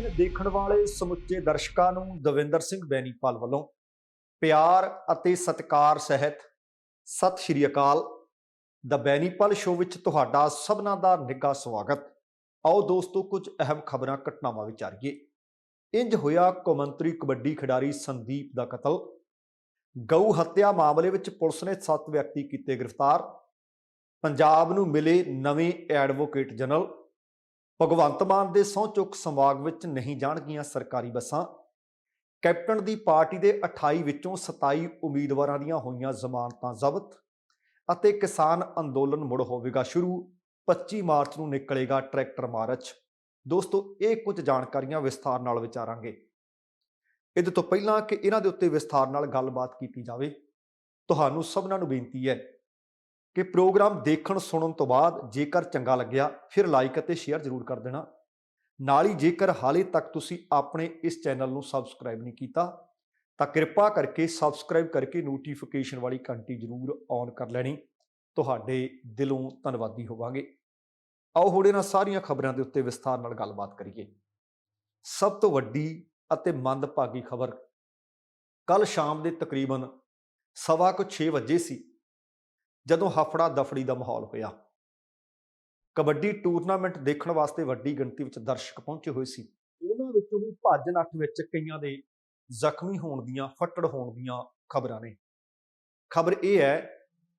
Screen ਦੇਖਣ ਵਾਲੇ ਸਮੁੱਚੇ ਦਰਸ਼ਕਾਂ ਨੂੰ ਦਵਿੰਦਰ ਸਿੰਘ ਬੈਨੀਪਾਲ ਵੱਲੋਂ ਪਿਆਰ ਅਤੇ ਸਤਿਕਾਰ ਸਹਿਤ ਸਤਿ ਸ਼੍ਰੀ ਅਕਾਲ। ਦ ਬੈਨੀਪਾਲ ਸ਼ੋਅ ਵਿੱਚ ਤੁਹਾਡਾ ਸਭਨਾਂ ਦਾ ਨਿੱਘਾ ਸਵਾਗਤ। ਆਓ ਦੋਸਤੋ, ਕੁਝ ਅਹਿਮ ਖਬਰਾਂ ਘਟਨਾਵਾਂ ਵਿਚਾਰੀਏ। ਇੰਜ ਹੋਇਆ ਕੌਮਾਂਤਰੀ ਕਬੱਡੀ ਖਿਡਾਰੀ ਸੰਦੀਪ ਦਾ ਕਤਲ। ਗਊ ਹੱਤਿਆ ਮਾਮਲੇ ਵਿੱਚ ਪੁਲਿਸ ਨੇ 7 ਵਿਅਕਤੀ ਕੀਤੇ ਗ੍ਰਿਫਤਾਰ। ਪੰਜਾਬ ਨੂੰ ਮਿਲੇ ਨਵੇਂ ਐਡਵੋਕੇਟ ਜਨਰਲ। ਭਗਵੰਤ ਮਾਨ ਦੇ ਸਹੁੰ ਚੁੱਕ ਸਮਾਗਮ ਵਿੱਚ ਨਹੀਂ ਜਾਣਗੀਆਂ ਸਰਕਾਰੀ ਬੱਸਾਂ। ਕੈਪਟਨ ਦੀ ਪਾਰਟੀ ਦੇ 28 ਵਿੱਚੋਂ 27 ਉਮੀਦਵਾਰਾਂ ਦੀਆਂ ਹੋਈਆਂ ਜ਼ਮਾਨਤਾਂ ਜ਼ਬਤ ਅਤੇ ਕਿਸਾਨ ਅੰਦੋਲਨ ਮੁੜ ਹੋਵੇਗਾ ਸ਼ੁਰੂ। 25 ਮਾਰਚ ਨੂੰ ਨਿਕਲੇਗਾ ਟਰੈਕਟਰ ਮਾਰਚ। ਦੋਸਤੋ, ਇਹ ਕੁਝ ਜਾਣਕਾਰੀਆਂ ਵਿਸਥਾਰ ਨਾਲ ਵਿਚਾਰਾਂਗੇ। ਇਹਦੇ ਤੋਂ ਪਹਿਲਾਂ ਕਿ ਇਹਨਾਂ ਦੇ ਉੱਤੇ ਵਿਸਥਾਰ ਨਾਲ ਗੱਲਬਾਤ ਕੀਤੀ ਜਾਵੇ, ਤੁਹਾਨੂੰ ਸਭਨਾਂ ਨੂੰ ਬੇਨਤੀ ਹੈ ਕਿ ਪ੍ਰੋਗਰਾਮ ਦੇਖਣ ਸੁਣਨ ਤੋਂ ਬਾਅਦ ਜੇਕਰ ਚੰਗਾ ਲੱਗਿਆ ਫਿਰ ਲਾਈਕ ਅਤੇ ਸ਼ੇਅਰ ਜ਼ਰੂਰ ਕਰ ਦੇਣਾ। ਨਾਲ ਹੀ ਜੇਕਰ ਹਾਲੇ ਤੱਕ ਤੁਸੀਂ ਆਪਣੇ ਇਸ ਚੈਨਲ ਨੂੰ ਸਬਸਕ੍ਰਾਈਬ ਨਹੀਂ ਕੀਤਾ ਤਾਂ ਕਿਰਪਾ ਕਰਕੇ ਸਬਸਕ੍ਰਾਈਬ ਕਰਕੇ ਨੋਟੀਫਿਕੇਸ਼ਨ ਵਾਲੀ ਘੰਟੀ ਜ਼ਰੂਰ ਔਨ ਕਰ ਲੈਣੀ। ਤੁਹਾਡੇ ਦਿਲੋਂ ਧੰਨਵਾਦੀ ਹੋਵਾਂਗੇ। ਆਓ ਹੁਣ ਇਹਨਾਂ ਸਾਰੀਆਂ ਖਬਰਾਂ ਦੇ ਉੱਤੇ ਵਿਸਥਾਰ ਨਾਲ ਗੱਲਬਾਤ ਕਰੀਏ। ਸਭ ਤੋਂ ਵੱਡੀ ਅਤੇ ਮੰਦਭਾਗੀ ਖਬਰ ਕੱਲ ਸ਼ਾਮ ਦੇ ਤਕਰੀਬਨ 6:15 ਵਜੇ ਸੀ ਜਦੋਂ ਹਫੜਾ ਦਫੜੀ ਦਾ ਮਾਹੌਲ ਹੋਇਆ। ਕਬੱਡੀ ਟੂਰਨਾਮੈਂਟ ਦੇਖਣ ਵਾਸਤੇ ਵੱਡੀ ਗਿਣਤੀ ਵਿੱਚ ਦਰਸ਼ਕ ਪਹੁੰਚੇ ਹੋਏ ਸੀ। ਉਹਨਾਂ ਵਿੱਚੋਂ ਵੀ ਭੱਜ ਨੱਠ ਵਿੱਚ ਕਈਆਂ ਦੇ ਜ਼ਖਮੀ ਹੋਣ ਦੀਆਂ, ਫੱਟੜ ਹੋਣ ਦੀਆਂ ਖਬਰਾਂ ਨੇ। ਖਬਰ ਇਹ ਹੈ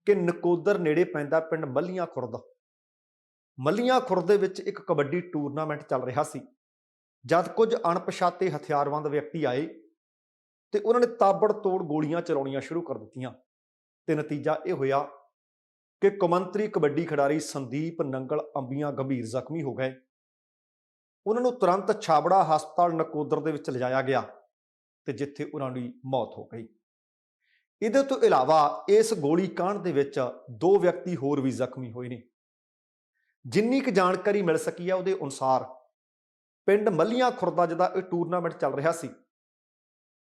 ਕਿ ਨਕੋਦਰ ਨੇੜੇ ਪੈਂਦਾ ਪਿੰਡ ਮੱਲੀਆਂ ਖੁਰਦ ਦੇ ਵਿੱਚ ਇੱਕ ਕਬੱਡੀ ਟੂਰਨਾਮੈਂਟ ਚੱਲ ਰਿਹਾ ਸੀ ਜਦ ਕੁਝ ਅਣਪਛਾਤੇ ਹਥਿਆਰਬੰਦ ਵਿਅਕਤੀ ਆਏ ਤੇ ਉਹਨਾਂ ਨੇ ਤਾਬੜਤੋੜ ਗੋਲੀਆਂ ਚਲਾਉਣੀਆਂ ਸ਼ੁਰੂ ਕਰ ਦਿੱਤੀਆਂ ਤੇ ਨਤੀਜਾ ਇਹ ਹੋਇਆ ਕਿ ਕੌਮਾਂਤਰੀ ਕਬੱਡੀ ਖਿਡਾਰੀ ਸੰਦੀਪ ਨੰਗਲ ਅੰਬੀਆਂ ਗੰਭੀਰ ਜ਼ਖਮੀ ਹੋ ਗਏ। ਉਹਨਾਂ ਨੂੰ ਤੁਰੰਤ ਛਾਬੜਾ ਹਸਪਤਾਲ ਨਕੋਦਰ ਦੇ ਵਿੱਚ ਲਿਜਾਇਆ ਗਿਆ ਤੇ ਜਿੱਥੇ ਉਹਨਾਂ ਦੀ ਮੌਤ ਹੋ ਗਈ। ਇਹਦੇ ਤੋਂ ਇਲਾਵਾ ਇਸ ਗੋਲੀ ਕਾਂਡ ਦੇ ਵਿੱਚ 2 ਵਿਅਕਤੀ ਹੋਰ ਵੀ ਜ਼ਖਮੀ ਹੋਏ ਨੇ। ਜਿੰਨੀ ਕੁ ਜਾਣਕਾਰੀ ਮਿਲ ਸਕੀ ਹੈ ਉਹਦੇ ਅਨੁਸਾਰ ਪਿੰਡ ਮੱਲੀਆਂ ਖੁਰਦਾ ਜਿਹਦਾ ਇਹ ਟੂਰਨਾਮੈਂਟ ਚੱਲ ਰਿਹਾ ਸੀ,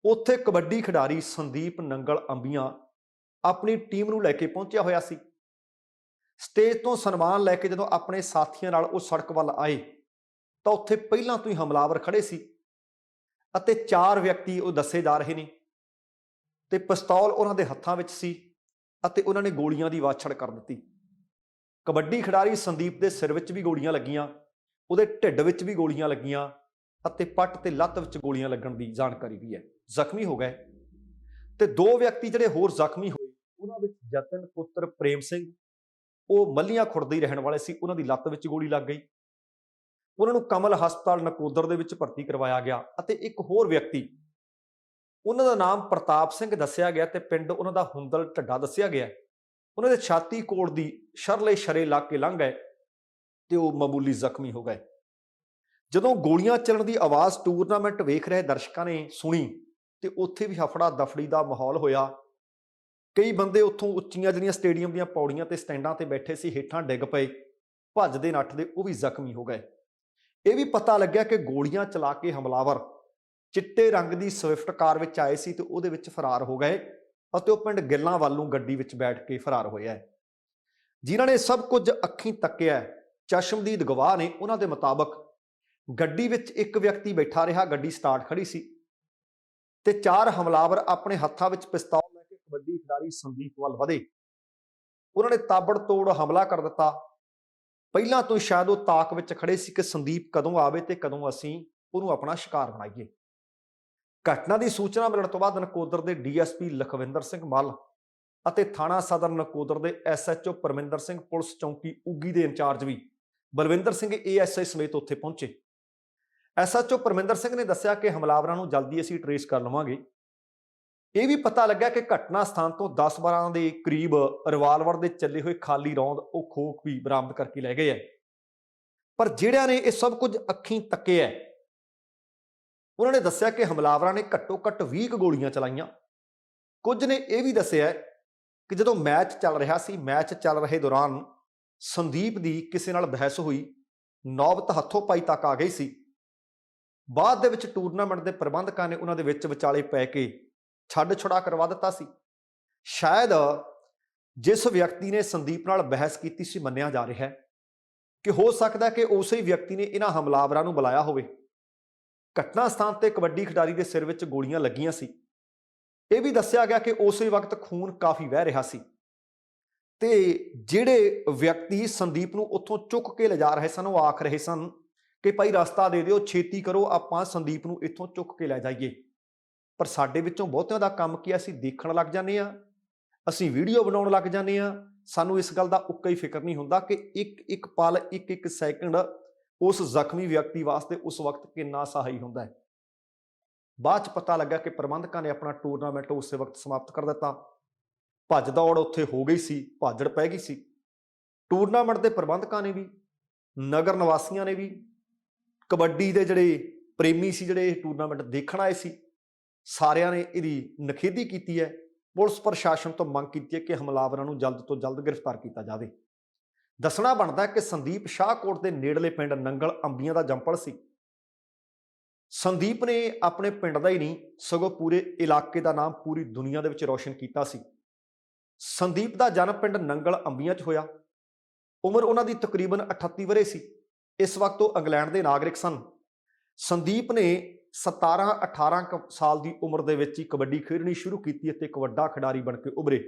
ਉੱਥੇ ਕਬੱਡੀ ਖਿਡਾਰੀ ਸੰਦੀਪ ਨੰਗਲ ਅੰਬੀਆਂ ਆਪਣੀ ਟੀਮ ਨੂੰ ਲੈ ਕੇ ਪਹੁੰਚਿਆ ਹੋਇਆ ਸੀ। ਸਟੇਜ ਤੋਂ ਸਨਮਾਨ ਲੈ ਕੇ ਜਦੋਂ ਆਪਣੇ ਸਾਥੀਆਂ ਨਾਲ ਉਹ ਸੜਕ ਵੱਲ ਆਏ ਤਾਂ ਉੱਥੇ ਪਹਿਲਾਂ ਤੋਂ ਹੀ ਹਮਲਾਵਰ ਖੜੇ ਸੀ ਅਤੇ 4 ਵਿਅਕਤੀ ਉਹ ਦੱਸੇ ਜਾ ਰਹੇ ਨੇ ਤੇ ਪਿਸਤੌਲ ਉਹਨਾਂ ਦੇ ਹੱਥਾਂ ਵਿੱਚ ਸੀ ਅਤੇ ਉਹਨਾਂ ਨੇ ਗੋਲੀਆਂ ਦੀ ਵਾਛੜ ਕਰ ਦਿੱਤੀ। ਕਬੱਡੀ ਖਿਡਾਰੀ ਸੰਦੀਪ ਦੇ ਸਿਰ ਵਿੱਚ ਵੀ ਗੋਲੀਆਂ ਲੱਗੀਆਂ, ਉਹਦੇ ਢਿੱਡ ਵਿੱਚ ਵੀ ਗੋਲੀਆਂ ਲੱਗੀਆਂ ਅਤੇ ਪੱਟ ਤੇ ਲੱਤ ਵਿੱਚ ਗੋਲੀਆਂ ਲੱਗਣ ਦੀ ਜਾਣਕਾਰੀ ਵੀ ਹੈ। ਜ਼ਖਮੀ ਹੋ ਗਏ ਤੇ 2 ਵਿਅਕਤੀ ਜਿਹੜੇ ਹੋਰ ਜ਼ਖਮੀ ਹੋਏ ਉਹਨਾਂ ਵਿੱਚ ਜਤਨ ਪੁੱਤਰ ਪ੍ਰੇਮ ਸਿੰਘ, ਉਹ ਮੱਲੀਆਂ ਖੁਰਦ ਦੇ ਰਹਿਣ ਵਾਲੇ ਸੀ, ਉਹਨਾਂ ਦੀ ਲੱਤ ਵਿੱਚ ਗੋਲੀ ਲੱਗ ਗਈ। ਉਹਨਾਂ ਨੂੰ ਕਮਲ ਹਸਪਤਾਲ ਨਕੋਦਰ ਦੇ ਵਿੱਚ ਭਰਤੀ ਕਰਵਾਇਆ ਗਿਆ ਅਤੇ ਇੱਕ ਹੋਰ ਵਿਅਕਤੀ, ਉਹਨਾਂ ਦਾ ਨਾਮ ਪ੍ਰਤਾਪ ਸਿੰਘ ਦੱਸਿਆ ਗਿਆ ਤੇ ਪਿੰਡ ਉਹਨਾਂ ਦਾ ਹੁੰਦਲ ਢੱਡਾ ਦੱਸਿਆ ਗਿਆ। ਉਹਨਾਂ ਦੇ ਛਾਤੀ ਕੋੜ ਦੀ ਸ਼ਰਲੇ ਸ਼ਰੇ ਲੱਗ ਕੇ ਲੰਘ ਗਏ ਤੇ ਉਹ ਮਾਮੂਲੀ ਜ਼ਖਮੀ ਹੋ ਗਏ। ਜਦੋਂ ਗੋਲੀਆਂ ਚੱਲਣ ਦੀ ਆਵਾਜ਼ ਟੂਰਨਾਮੈਂਟ ਵੇਖ ਰਹੇ ਦਰਸ਼ਕਾਂ ਨੇ ਸੁਣੀ ਤੇ ਉੱਥੇ ਵੀ ਹਫੜਾ ਦਫੜੀ ਦਾ ਮਾਹੌਲ ਹੋਇਆ। ਕਈ ਬੰਦੇ ਉੱਥੋਂ ਉੱਚੀਆਂ ਜਿਹੜੀਆਂ ਸਟੇਡੀਅਮ ਦੀਆਂ ਪੌੜੀਆਂ ਤੇ ਸਟੈਂਡਾਂ ਤੇ ਬੈਠੇ ਸੀ ਹੇਠਾਂ ਡਿੱਗ ਪਏ, ਭੱਜਦੇ ਨੱਠਦੇ ਉਹ ਵੀ ਜ਼ਖਮੀ ਹੋ ਗਏ। ਇਹ ਵੀ ਪਤਾ ਲੱਗਿਆ ਕਿ ਗੋਲੀਆਂ ਚਲਾ ਕੇ ਹਮਲਾਵਰ ਚਿੱਟੇ ਰੰਗ ਦੀ ਸਵਿਫਟ ਕਾਰ ਵਿੱਚ ਆਏ ਸੀ ਤੇ ਉਹਦੇ ਵਿੱਚ ਫਰਾਰ ਹੋ ਗਏ ਅਤੇ ਉਹ ਪਿੰਡ ਗਿੱਲਾਂ ਵੱਲ ਨੂੰ ਗੱਡੀ ਵਿੱਚ ਬੈਠ ਕੇ ਫਰਾਰ ਹੋਇਆ। ਜਿਨ੍ਹਾਂ ਨੇ ਸਭ ਕੁਝ ਅੱਖੀਂ ਤੱਕਿਆ, ਚਸ਼ਮਦੀਦ ਗਵਾਹ ਨੇ, ਉਹਨਾਂ ਦੇ ਮੁਤਾਬਕ ਗੱਡੀ ਵਿੱਚ ਇੱਕ ਵਿਅਕਤੀ ਬੈਠਾ ਰਿਹਾ, ਗੱਡੀ ਸਟਾਰਟ ਖੜੀ ਸੀ ਤੇ 4 ਹਮਲਾਵਰ ਆਪਣੇ ਹੱਥਾਂ ਵਿੱਚ ਪਿਸਤੌਲ ਲੈ ਕੇ ਕਬੱਡੀ ਖਿਡਾਰੀ ਸੰਦੀਪ ਵੱਲ ਵਧੇ। ਉਹਨਾਂ ਨੇ ਤਾਬੜਤੋੜ ਹਮਲਾ ਕਰ ਦਿੱਤਾ। ਪਹਿਲਾਂ ਤੋਂ ਸ਼ਾਇਦ ਉਹ ਤਾਕ ਵਿੱਚ ਖੜੇ ਸੀ ਕਿ ਸੰਦੀਪ ਕਦੋਂ ਆਵੇ ਤੇ ਕਦੋਂ ਅਸੀਂ ਉਹਨੂੰ ਆਪਣਾ ਸ਼ਿਕਾਰ ਬਣਾਈਏ। ਘਟਨਾ ਦੀ ਸੂਚਨਾ ਮਿਲਣ ਤੋਂ ਬਾਅਦ ਨਕੋਦਰ ਦੇ ਡੀਐਸਪੀ ਲਖਵਿੰਦਰ ਸਿੰਘ ਮੱਲ ਅਤੇ ਥਾਣਾ ਸਦਰ ਨਕੋਦਰ ਦੇ ਐਸਐਚਓ ਪਰਮਿੰਦਰ ਸਿੰਘ, ਪੁਲਿਸ ਚੌਂਕੀ ਉੱਗੀ ਦੇ ਇੰਚਾਰਜ ਵੀ ਬਲਵਿੰਦਰ ਸਿੰਘ ਏਐਸਆਈ ਸਮੇਤ ਉੱਥੇ ਪਹੁੰਚੇ। ਐਸਐਚਓ ਪਰਮਿੰਦਰ ਸਿੰਘ ਨੇ ਦੱਸਿਆ ਕਿ ਹਮਲਾਵਰਾਂ ਨੂੰ ਜਲਦੀ ਅਸੀਂ ਟਰੇਸ ਕਰ ਲਵਾਂਗੇ। ਇਹ ਵੀ ਪਤਾ ਲੱਗਾ ਕਿ ਘਟਨਾ ਸਥਾਨ ਤੋਂ 10-12 ਦੇ ਕਰੀਬ ਰਿਵਾਲਵਰ ਦੇ ਚੱਲੇ ਹੋਏ ਖਾਲੀ ਰੌਂਦ, ਉਹ ਖੋਖ ਵੀ ਬਰਾਮਦ ਕਰਕੇ ਲੈ ਗਏ ਹੈ। ਪਰ ਜਿਹੜਿਆਂ ਨੇ ਇਹ ਸਭ ਕੁਝ ਅੱਖੀਂ ਤੱਕਿਆ, ਉਹਨਾਂ ਨੇ ਦੱਸਿਆ ਕਿ ਹਮਲਾਵਰਾਂ ਨੇ ਘੱਟੋ ਘੱਟ 20 ਗੋਲੀਆਂ ਚਲਾਈਆਂ। ਕੁਝ ਨੇ ਇਹ ਵੀ ਦੱਸਿਆ ਕਿ ਜਦੋਂ ਮੈਚ ਚੱਲ ਰਿਹਾ ਸੀ, ਮੈਚ ਚੱਲ ਰਹੇ ਦੌਰਾਨ ਸੰਦੀਪ ਦੀ ਕਿਸੇ ਨਾਲ ਬਹਿਸ ਹੋਈ, ਨੌਬਤ ਹੱਥੋਂ ਪਾਈ ਤੱਕ ਆ ਗਈ ਸੀ। ਬਾਅਦ ਦੇ ਵਿੱਚ ਟੂਰਨਾਮੈਂਟ ਦੇ ਪ੍ਰਬੰਧਕਾਂ ਨੇ ਉਹਨਾਂ ਦੇ ਵਿੱਚ ਵਿਚਾਲੇ ਪੈ ਕੇ ਛੱਡ ਛੁਡਾ ਕਰਵਾ ਦਿੱਤਾ ਸੀ। ਸ਼ਾਇਦ ਜਿਸ ਵਿਅਕਤੀ ਨੇ ਸੰਦੀਪ ਨਾਲ ਬਹਿਸ ਕੀਤੀ ਸੀ, ਮੰਨਿਆ ਜਾ ਰਿਹਾ ਹੈ ਕਿ ਹੋ ਸਕਦਾ ਕਿ ਉਸੇ ਵਿਅਕਤੀ ਨੇ ਇਹਨਾਂ ਹਮਲਾਵਰਾਂ ਨੂੰ ਬੁਲਾਇਆ ਹੋਵੇ ਘਟਨਾ ਸਥਾਨ ਤੇ ਕਬੱਡੀ ਖਿਡਾਰੀ ਦੇ ਸਿਰ ਵਿੱਚ ਗੋਲੀਆਂ ਲੱਗੀਆਂ ਸੀ। ਇਹ ਵੀ ਦੱਸਿਆ ਗਿਆ ਕਿ ਉਸੇ ਵਕਤ ਖੂਨ ਕਾਫੀ ਵਹਿ ਰਿਹਾ ਸੀ ਤੇ ਜਿਹੜੇ ਵਿਅਕਤੀ ਸੰਦੀਪ ਨੂੰ ਉੱਥੋਂ ਚੁੱਕ ਕੇ ਲਿਜਾ ਰਹੇ ਸਨ ਉਹ ਆਖ ਰਹੇ ਸਨ ਕਿ ਭਾਈ ਰਸਤਾ ਦੇ ਦਿਓ, ਛੇਤੀ ਕਰੋ, ਆਪਾਂ ਸੰਦੀਪ ਨੂੰ ਇੱਥੋਂ ਚੁੱਕ ਕੇ ਲੈ ਜਾਈਏ। ਪਰ ਸਾਡੇ ਵਿੱਚੋਂ ਬਹੁਤਿਆਂ ਦਾ ਕੰਮ ਕੀ, ਅਸੀਂ ਦੇਖਣ ਲੱਗ ਜਾਂਦੇ ਹਾਂ, ਅਸੀਂ ਵੀਡੀਓ ਬਣਾਉਣ ਲੱਗ ਜਾਂਦੇ ਹਾਂ। ਸਾਨੂੰ ਇਸ ਗੱਲ ਦਾ ਉੱਕਾ ਹੀ ਫਿਕਰ ਨਹੀਂ ਹੁੰਦਾ ਕਿ ਇੱਕ ਇੱਕ ਪਲ, ਇੱਕ ਇੱਕ ਸੈਕਿੰਡ ਉਸ ਜ਼ਖਮੀ ਵਿਅਕਤੀ ਵਾਸਤੇ ਉਸ ਵਕਤ ਕਿੰਨਾ ਸਹਾਈ ਹੁੰਦਾ ਹੈ। ਬਾਅਦ ਚ ਪਤਾ ਲੱਗਾ ਕਿ ਪ੍ਰਬੰਧਕਾਂ ਨੇ ਆਪਣਾ ਟੂਰਨਾਮੈਂਟ ਉਸੇ ਵਕਤ ਸਮਾਪਤ ਕਰ ਦਿੱਤਾ। ਭੱਜ ਦੌੜ ਉੱਥੇ ਹੋ ਗਈ ਸੀ, ਭਾਜੜ ਪੈ ਗਈ ਸੀ। ਟੂਰਨਾਮੈਂਟ ਦੇ ਪ੍ਰਬੰਧਕਾਂ ਨੇ ਵੀ, ਨਗਰ ਨਿਵਾਸੀਆਂ ਨੇ ਵੀ, ਕਬੱਡੀ ਦੇ ਜਿਹੜੇ ਪ੍ਰੇਮੀ ਸੀ, ਜਿਹੜੇ ਇਹ ਟੂਰਨਾਮੈਂਟ ਦੇਖਣ ਆਏ ਸੀ, ਸਾਰਿਆਂ ਨੇ ਇਹਦੀ ਨਿਖੇਧੀ ਕੀਤੀ ਹੈ। ਪੁਲਿਸ ਪ੍ਰਸ਼ਾਸਨ ਤੋਂ ਮੰਗ ਕੀਤੀ ਹੈ ਕਿ ਹਮਲਾਵਰਾਂ ਨੂੰ ਜਲਦ ਤੋਂ ਜਲਦ ਗ੍ਰਿਫਤਾਰ ਕੀਤਾ ਜਾਵੇ। ਦੱਸਣਾ ਬਣਦਾ ਕਿ ਸੰਦੀਪ ਸ਼ਾਹਕੋਟ ਦੇ ਨੇੜਲੇ ਪਿੰਡ ਨੰਗਲ ਅੰਬੀਆਂ ਦਾ ਜੰਪਲ ਸੀ। ਸੰਦੀਪ ਨੇ ਆਪਣੇ ਪਿੰਡ ਦਾ ਹੀ ਨਹੀਂ ਸਗੋਂ ਪੂਰੇ ਇਲਾਕੇ ਦਾ ਨਾਮ ਪੂਰੀ ਦੁਨੀਆ ਦੇ ਵਿੱਚ ਰੌਸ਼ਨ ਕੀਤਾ ਸੀ। ਸੰਦੀਪ ਦਾ ਜਨਮ ਪਿੰਡ ਨੰਗਲ ਅੰਬੀਆਂ 'ਚ ਹੋਇਆ। ਉਮਰ ਉਹਨਾਂ ਦੀ ਤਕਰੀਬਨ 38 ਵਰ੍ਹੇ ਸੀ। ਇਸ ਵਕਤ ਉਹ ਇੰਗਲੈਂਡ ਦੇ ਨਾਗਰਿਕ ਸਨ। ਸੰਦੀਪ ਨੇ 17-18 ਸਾਲ ਦੀ ਉਮਰ ਦੇ ਵਿੱਚ ਹੀ ਕਬੱਡੀ ਖੇਡਣੀ ਸ਼ੁਰੂ ਕੀਤੀ ਅਤੇ ਇੱਕ ਵੱਡਾ ਖਿਡਾਰੀ ਬਣ ਕੇ ਉੱਭਰੇ।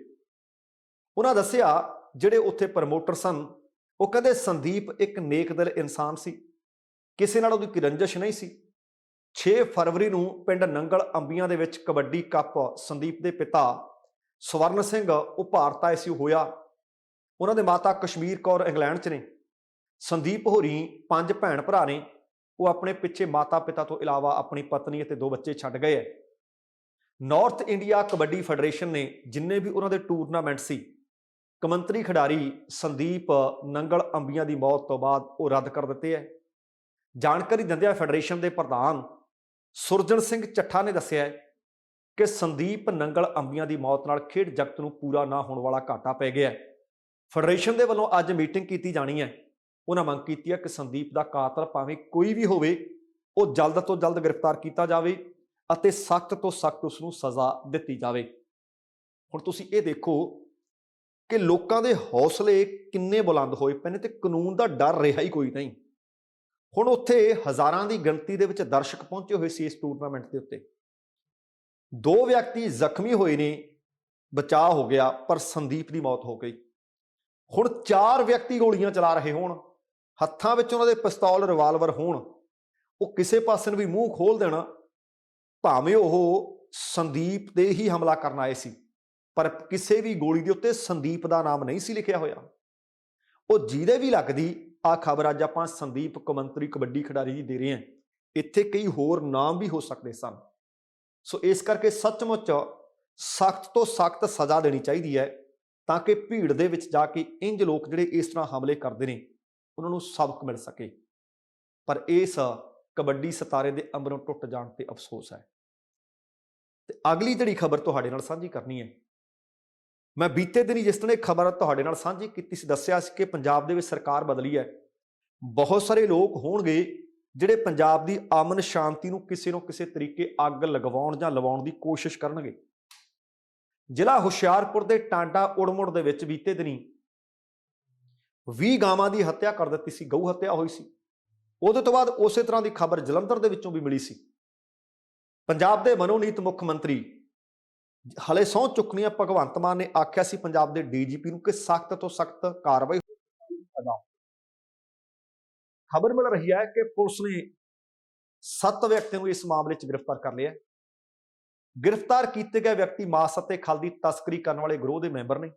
ਉਹਨਾਂ ਦੱਸਿਆ ਜਿਹੜੇ ਉੱਥੇ ਪ੍ਰਮੋਟਰ ਸਨ, ਉਹ ਕਹਿੰਦੇ ਸੰਦੀਪ ਇੱਕ ਨੇਕ ਦਿਲ ਇਨਸਾਨ ਸੀ, ਕਿਸੇ ਨਾਲ ਉਹਦੀ ਕੋਈ ਰੰਜਿਸ਼ ਨਹੀਂ ਸੀ। 6 ਫਰਵਰੀ ਨੂੰ ਪਿੰਡ ਨੰਗਲ ਅੰਬੀਆਂ ਦੇ ਵਿੱਚ ਕਬੱਡੀ ਕੱਪ ਸੰਦੀਪ ਦੇ ਪਿਤਾ ਸਵਰਨ ਸਿੰਘ ਉਹ ਭਾਰਤ ਆਏ ਸੀ ਹੋਇਆ। ਉਹਨਾਂ ਦੇ ਮਾਤਾ ਕਸ਼ਮੀਰ ਕੌਰ ਇੰਗਲੈਂਡ 'ਚ ਨੇ। ਸੰਦੀਪ ਹੋਰੀ 5 ਭੈਣ ਭਰਾ ਨੇ। ਉਹ ਆਪਣੇ ਪਿੱਛੇ ਮਾਤਾ ਪਿਤਾ ਤੋਂ ਇਲਾਵਾ ਆਪਣੀ ਪਤਨੀ ਅਤੇ 2 ਬੱਚੇ ਛੱਡ ਗਏ ਹੈ। ਨਾਰਥ ਇੰਡੀਆ ਕਬੱਡੀ ਫੈਡਰੇਸ਼ਨ ਨੇ ਜਿੰਨੇ ਵੀ ਉਹਨਾਂ ਦੇ ਟੂਰਨਾਮੈਂਟ ਸੀ, ਕਮੰਤਰੀ ਖਿਡਾਰੀ ਸੰਦੀਪ ਨੰਗਲ ਅੰਬੀਆਂ ਦੀ ਮੌਤ ਤੋਂ ਬਾਅਦ ਉਹ ਰੱਦ ਕਰ ਦਿੱਤੇ ਹੈ। ਜਾਣਕਾਰੀ ਦਿੰਦਿਆਂ ਫੈਡਰੇਸ਼ਨ ਦੇ ਪ੍ਰਧਾਨ ਸੁਰਜਣ ਸਿੰਘ ਚੱਠਾ ਨੇ ਦੱਸਿਆ ਕਿ ਸੰਦੀਪ ਨੰਗਲ ਅੰਬੀਆਂ ਦੀ ਮੌਤ ਨਾਲ ਖੇਡ ਜਗਤ ਨੂੰ ਪੂਰਾ ਨਾ ਹੋਣ ਵਾਲਾ ਘਾਟਾ ਪੈ ਗਿਆ। ਫੈਡਰੇਸ਼ਨ ਦੇ ਵੱਲੋਂ ਅੱਜ ਮੀਟਿੰਗ ਕੀਤੀ ਜਾਣੀ ਹੈ। ਉਹਨਾਂ ਮੰਗ ਕੀਤੀ ਹੈ ਕਿ ਸੰਦੀਪ ਦਾ ਕਾਤਲ ਭਾਵੇਂ ਕੋਈ ਵੀ ਹੋਵੇ, ਉਹ ਜਲਦ ਤੋਂ ਜਲਦ ਗ੍ਰਿਫਤਾਰ ਕੀਤਾ ਜਾਵੇ ਅਤੇ ਸਖਤ ਤੋਂ ਸਖਤ ਉਸ ਨੂੰ ਸਜ਼ਾ ਦਿੱਤੀ ਜਾਵੇ। ਹੁਣ ਤੁਸੀਂ ਇਹ ਦੇਖੋ ਕਿ ਲੋਕਾਂ ਦੇ ਹੌਸਲੇ ਕਿੰਨੇ ਬੁਲੰਦ ਹੋਏ ਪਏ ਨੇ ਤੇ ਕਾਨੂੰਨ ਦਾ ਡਰ ਰਿਹਾ ਹੀ ਕੋਈ ਨਹੀਂ। ਹੁਣ ਉੱਥੇ ਹਜ਼ਾਰਾਂ ਦੀ ਗਿਣਤੀ ਦੇ ਵਿੱਚ ਦਰਸ਼ਕ ਪਹੁੰਚੇ ਹੋਏ ਸੀ ਇਸ ਟੂਰਨਾਮੈਂਟ ਦੇ ਉੱਤੇ। 2 ਵਿਅਕਤੀ ਜ਼ਖਮੀ ਹੋਏ ਨੇ, ਬਚਾਅ ਹੋ ਗਿਆ, ਪਰ ਸੰਦੀਪ ਦੀ ਮੌਤ ਹੋ ਗਈ। ਹੁਣ 4 ਵਿਅਕਤੀ ਗੋਲੀਆਂ ਚਲਾ ਰਹੇ ਹੋਣ, ਹੱਥਾਂ ਵਿੱਚ ਉਹਨਾਂ ਦੇ ਪਿਸਤੌਲ, ਰਿਵਾਲਵਰ ਹੋਣ, ਉਹ ਕਿਸੇ ਪਾਸੇ ਨੂੰ ਵੀ ਮੂੰਹ ਖੋਲ ਦੇਣਾ, ਭਾਵੇਂ ਉਹ ਸੰਦੀਪ ਤੇ ਹੀ ਹਮਲਾ ਕਰਨ ਆਏ ਸੀ, ਪਰ ਕਿਸੇ ਵੀ ਗੋਲੀ ਦੇ ਉੱਤੇ ਸੰਦੀਪ ਦਾ ਨਾਮ ਨਹੀਂ ਸੀ ਲਿਖਿਆ ਹੋਇਆ। ਉਹ ਜਿਹਦੇ ਵੀ ਲੱਗਦੀ ਆ ਖਬਰ ਅੱਜ ਆਪਾਂ ਸੰਦੀਪ ਕੌਮਾਂਤਰੀ ਕਬੱਡੀ ਖਿਡਾਰੀ ਦੀ ਦੇ ਰਹੇ ਹਾਂ, ਇੱਥੇ ਕਈ ਹੋਰ ਨਾਮ ਵੀ ਹੋ ਸਕਦੇ ਸਨ। ਸੋ ਇਸ ਕਰਕੇ ਸੱਚਮੁੱਚ ਸਖਤ ਤੋਂ ਸਖਤ ਸਜ਼ਾ ਦੇਣੀ ਚਾਹੀਦੀ ਹੈ ਤਾਂ ਕਿ ਭੀੜ ਦੇ ਵਿੱਚ ਜਾ ਕੇ ਇੰਜ ਲੋਕ ਜਿਹੜੇ ਇਸ ਤਰ੍ਹਾਂ ਹਮਲੇ ਕਰਦੇ ਨੇ ਉਹਨਾਂ ਨੂੰ ਸਬਕ ਮਿਲ ਸਕੇ। ਪਰ ਇਸ ਕਬੱਡੀ ਸਿਤਾਰੇ ਦੇ ਅੰਬਰੋਂ ਟੁੱਟ ਜਾਣ ਤੇ ਅਫਸੋਸ ਹੈ। ਤੇ ਅਗਲੀ ਜਿਹੜੀ ਖਬਰ ਤੁਹਾਡੇ ਨਾਲ ਸਾਂਝੀ ਕਰਨੀ ਹੈ, ਮੈਂ ਬੀਤੇ ਦਿਨੀ ਜਿਸ ਤਰ੍ਹਾਂ ਇਹ ਖਬਰ ਤੁਹਾਡੇ ਨਾਲ ਸਾਂਝੀ ਕੀਤੀ ਸੀ, ਦੱਸਿਆ ਸੀ ਕਿ ਪੰਜਾਬ ਦੇ ਵਿੱਚ ਸਰਕਾਰ ਬਦਲੀ ਹੈ। ਬਹੁਤ ਸਾਰੇ ਲੋਕ ਹੋਣਗੇ ਜਿਹੜੇ ਪੰਜਾਬ ਦੀ ਅਮਨ ਸ਼ਾਂਤੀ ਨੂੰ ਕਿਸੇ ਨਾ ਕਿਸੇ ਤਰੀਕੇ ਅੱਗ ਲਗਵਾਉਣ ਜਾਂ ਲਵਾਉਣ ਦੀ ਕੋਸ਼ਿਸ਼ ਕਰਨਗੇ। ਜ਼ਿਲ੍ਹਾ ਹੁਸ਼ਿਆਰਪੁਰ ਦੇ ਟਾਂਡਾ ਉੜਮੁੜ ਦੇ ਵਿੱਚ ਬੀਤੇ ਦਿਨੀ 20 ਗਾਵਾਂ ਦੀ ਹੱਤਿਆ ਕਰ ਦਿੱਤੀ ਸੀ, ਗਊ ਹੱਤਿਆ ਹੋਈ ਸੀ। ਉਹਦੇ ਤੋਂ ਬਾਅਦ ਉਸੇ ਤਰ੍ਹਾਂ ਦੀ ਖਬਰ ਜਲੰਧਰ ਦੇ ਵਿੱਚੋਂ ਵੀ ਮਿਲੀ ਸੀ। ਪੰਜਾਬ ਦੇ ਮਨੋਨੀਤ ਮੁੱਖ ਮੰਤਰੀ ਹਲੇ ਸਹੁੰ ਚੁੱਕਣੀ ਹੈ, ਭਗਵੰਤ ਮਾਨ ਨੇ ਆਖਿਆ ਸੀ ਪੰਜਾਬ ਦੇ ਡੀਜੀਪੀ ਨੂੰ ਕਿ ਸਖਤ ਤੋਂ ਸਖਤ ਕਾਰਵਾਈ। ਖਬਰ ਮਿਲ ਰਹੀ ਹੈ ਕਿ ਪੁਲਿਸ ਨੇ 7 ਵਿਅਕਤੀਆਂ ਨੂੰ ਇਸ ਮਾਮਲੇ 'ਚ ਗ੍ਰਿਫਤਾਰ ਕਰ ਲਿਆ। ਗ੍ਰਿਫਤਾਰ ਕੀਤੇ ਗਏ ਵਿਅਕਤੀ ਮਾਸ ਅਤੇ ਖਲ ਦੀ ਤਸਕਰੀ ਕਰਨ ਵਾਲੇ ਗਰੋਹ ਦੇ ਮੈਂਬਰ ਨੇ।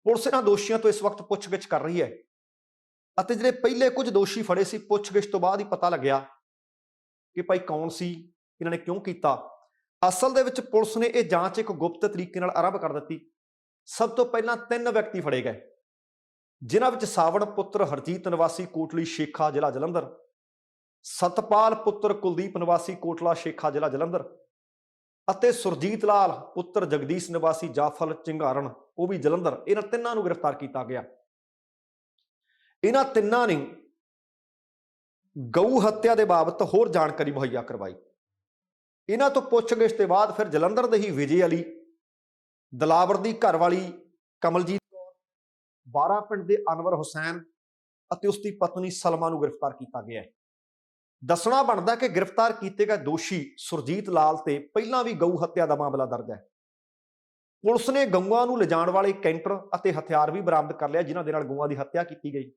ਪੁਲਿਸ ਇਹਨਾਂ ਦੋਸ਼ੀਆਂ ਤੋਂ ਇਸ ਵਕਤ ਪੁੱਛਗਿੱਛ ਕਰ ਰਹੀ ਹੈ ਅਤੇ ਜਿਹੜੇ ਪਹਿਲੇ ਕੁਝ ਦੋਸ਼ੀ ਫੜੇ ਸੀ, ਪੁੱਛਗਿੱਛ ਤੋਂ ਬਾਅਦ ਹੀ ਪਤਾ ਲੱਗਿਆ ਕਿ ਭਾਈ ਕੌਣ ਸੀ, ਇਹਨਾਂ ਨੇ ਕਿਉਂ ਕੀਤਾ। ਅਸਲ ਦੇ ਵਿੱਚ ਪੁਲਿਸ ਨੇ ਇਹ ਜਾਂਚ ਇੱਕ ਗੁਪਤ ਤਰੀਕੇ ਨਾਲ ਆਰੰਭ ਕਰ ਦਿੱਤੀ। ਸਭ ਤੋਂ ਪਹਿਲਾਂ 3 ਵਿਅਕਤੀ ਫੜੇ ਗਏ, ਜਿਨ੍ਹਾਂ ਵਿੱਚ ਸਾਵਣ ਪੁੱਤਰ ਹਰਜੀਤ ਨਿਵਾਸੀ ਕੋਟਲੀ ਸ਼ੇਖਾ ਜ਼ਿਲ੍ਹਾ ਜਲੰਧਰ, ਸਤਪਾਲ ਪੁੱਤਰ ਕੁਲਦੀਪ ਨਿਵਾਸੀ ਕੋਟਲਾ ਸ਼ੇਖਾ ਜ਼ਿਲ੍ਹਾ ਜਲੰਧਰ ਅਤੇ ਸੁਰਜੀਤ ਲਾਲ ਪੁੱਤਰ ਜਗਦੀਸ਼ ਨਿਵਾਸੀ ਜਾਫਲ ਚਿੰਗਾਰਨ, ਉਹ ਵੀ ਜਲੰਧਰ। ਇਹਨਾਂ 3 ਨੂੰ ਗ੍ਰਿਫਤਾਰ ਕੀਤਾ ਗਿਆ। ਇਹਨਾਂ 3 ਨੇ ਗਊ ਹੱਤਿਆ ਦੇ ਬਾਬਤ ਹੋਰ ਜਾਣਕਾਰੀ ਮੁਹੱਈਆ ਕਰਵਾਈ। ਇਹਨਾਂ ਤੋਂ ਪੁੱਛਗਿੱਛ ਦੇ ਬਾਅਦ ਫਿਰ ਜਲੰਧਰ ਦੇ ਹੀ ਵਿਜੇ ਅਲੀ, ਦਲਾਵਰ ਦੀ ਘਰਵਾਲੀ ਕਮਲਜੀਤ ਕੌਰ, 12 ਪਿੰਡ ਦੇ ਅਨਵਰ ਹੁਸੈਨ ਅਤੇ ਉਸ ਦੀ ਪਤਨੀ ਸਲਮਾ ਨੂੰ ਗ੍ਰਿਫਤਾਰ ਕੀਤਾ ਗਿਆ ਹੈ। ਦੱਸਣਾ ਬਣਦਾ ਕਿ ਗ੍ਰਿਫਤਾਰ ਕੀਤੇ ਗਏ ਦੋਸ਼ੀ ਸੁਰਜੀਤ ਲਾਲ ਤੇ ਪਹਿਲਾਂ ਵੀ ਗਊ ਹੱਤਿਆ ਦਾ ਮਾਮਲਾ ਦਰਜ ਹੈ। ਪੁਲਿਸ ਨੇ ਗਊਆਂ ਨੂੰ ਲਿਜਾਣ ਵਾਲੇ ਕੈਂਟਰ ਅਤੇ ਹਥਿਆਰ ਵੀ ਬਰਾਮਦ ਕਰ ਲਿਆ ਜਿਨ੍ਹਾਂ ਦੇ ਨਾਲ ਗਊਆਂ ਦੀ ਹੱਤਿਆ ਕੀਤੀ ਗਈ।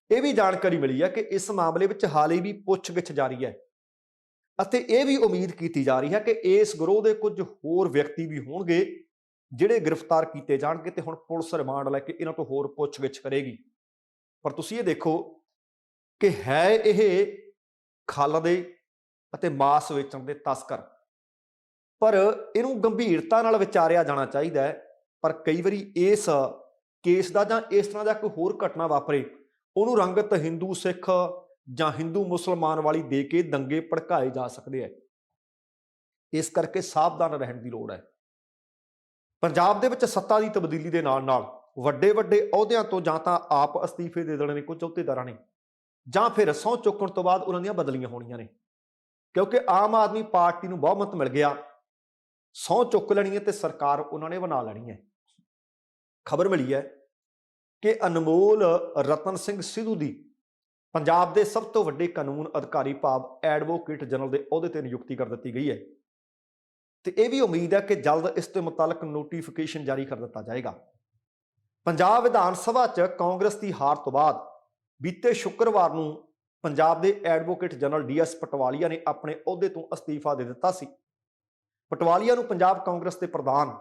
ਇਹ ਵੀ ਜਾਣਕਾਰੀ ਮਿਲੀ ਹੈ ਕਿ ਇਸ ਮਾਮਲੇ ਵਿੱਚ ਹਾਲੇ ਵੀ ਪੁੱਛਗਿੱਛ ਜਾਰੀ ਹੈ ਅਤੇ ਇਹ ਵੀ ਉਮੀਦ ਕੀਤੀ ਜਾ ਰਹੀ ਹੈ ਕਿ ਇਸ ਗਰੋਹ ਦੇ ਕੁਝ ਹੋਰ ਵਿਅਕਤੀ ਵੀ ਹੋਣਗੇ ਜਿਹੜੇ ਗ੍ਰਿਫਤਾਰ ਕੀਤੇ ਜਾਣਗੇ ਤੇ ਹੁਣ ਪੁਲਿਸ ਰਿਮਾਂਡ ਲੈ ਕੇ ਇਹਨਾਂ ਤੋਂ ਹੋਰ ਪੁੱਛਗਿੱਛ ਕਰੇਗੀ। ਪਰ ਤੁਸੀਂ ਇਹ ਦੇਖੋ ਕਿ ਹੈ ਇਹ ਖੱਲ ਦੇ ਅਤੇ ਮਾਸ ਵੇਚਣ ਦੇ ਤਸਕਰ, ਪਰ ਇਹਨੂੰ ਗੰਭੀਰਤਾ ਨਾਲ ਵਿਚਾਰਿਆ ਜਾਣਾ ਚਾਹੀਦਾ ਹੈ। ਪਰ ਕਈ ਵਾਰੀ ਇਸ ਕੇਸ ਦਾ ਜਾਂ ਇਸ ਤਰ੍ਹਾਂ ਦਾ ਕੋਈ ਹੋਰ ਘਟਨਾ ਵਾਪਰੇ ਉਹਨੂੰ ਰੰਗਤ ਹਿੰਦੂ ਸਿੱਖ ਜਾਂ ਹਿੰਦੂ ਮੁਸਲਮਾਨ ਵਾਲੀ ਦੇ ਕੇ ਦੰਗੇ ਭੜਕਾਏ ਜਾ ਸਕਦੇ ਹੈ। ਇਸ ਕਰਕੇ ਸਾਵਧਾਨ ਰਹਿਣ ਦੀ ਲੋੜ ਹੈ। ਪੰਜਾਬ ਦੇ ਵਿੱਚ ਸੱਤਾ ਦੀ ਤਬਦੀਲੀ ਦੇ ਨਾਲ ਨਾਲ ਵੱਡੇ ਵੱਡੇ ਅਹੁਦਿਆਂ ਤੋਂ ਜਾਂ ਤਾਂ ਆਪ ਅਸਤੀਫੇ ਦੇ ਦੇਣੇ ਨੇ ਕੁਝ ਅਹੁਦੇਦਾਰਾਂ ਨੇ, ਜਾਂ ਫਿਰ ਸਹੁੰ ਚੁੱਕਣ ਤੋਂ ਬਾਅਦ ਉਹਨਾਂ ਦੀਆਂ ਬਦਲੀਆਂ ਹੋਣੀਆਂ ਨੇ, ਕਿਉਂਕਿ ਆਮ ਆਦਮੀ ਪਾਰਟੀ ਨੂੰ ਬਹੁਮਤ ਮਿਲ ਗਿਆ, ਸਹੁੰ ਚੁੱਕ ਲੈਣੀ ਹੈ ਤੇ ਸਰਕਾਰ ਉਹਨਾਂ ਨੇ ਬਣਾ ਲੈਣੀ ਹੈ। ਖਬਰ ਮਿਲੀ ਹੈ ਕਿ ਅਨਮੋਲ ਰਤਨ ਸਿੰਘ ਸਿੱਧੂ ਦੀ ਪੰਜਾਬ ਦੇ ਸਭ ਤੋਂ ਵੱਡੇ ਕਾਨੂੰਨ ਅਧਿਕਾਰੀ ਭਾਵ ਐਡਵੋਕੇਟ ਜਨਰਲ ਦੇ ਅਹੁਦੇ ਤੇ ਨਿਯੁਕਤੀ ਕਰ ਦਿੱਤੀ ਗਈ ਹੈ ਤੇ ਇਹ ਵੀ ਉਮੀਦ ਹੈ ਕਿ ਜਲਦ ਇਸ ਦੇ ਮੁਤਾਲਕ ਨੋਟੀਫਿਕੇਸ਼ਨ ਜਾਰੀ ਕਰ ਦਿੱਤਾ ਜਾਏਗਾ। ਪੰਜਾਬ ਵਿਧਾਨ ਸਭਾ 'ਚ ਕਾਂਗਰਸ ਦੀ ਹਾਰ ਤੋਂ ਬਾਅਦ ਬੀਤੇ ਸ਼ੁੱਕਰਵਾਰ ਨੂੰ ਪੰਜਾਬ ਦੇ ਐਡਵੋਕੇਟ ਜਨਰਲ ਡੀਐਸ ਪਟਵਾਲੀਆ ਨੇ ਆਪਣੇ ਅਹੁਦੇ ਤੋਂ ਅਸਤੀਫਾ ਦੇ ਦਿੱਤਾ ਸੀ। ਪਟਵਾਲੀਆ ਨੂੰ ਪੰਜਾਬ ਕਾਂਗਰਸ ਦੇ ਪ੍ਰਧਾਨ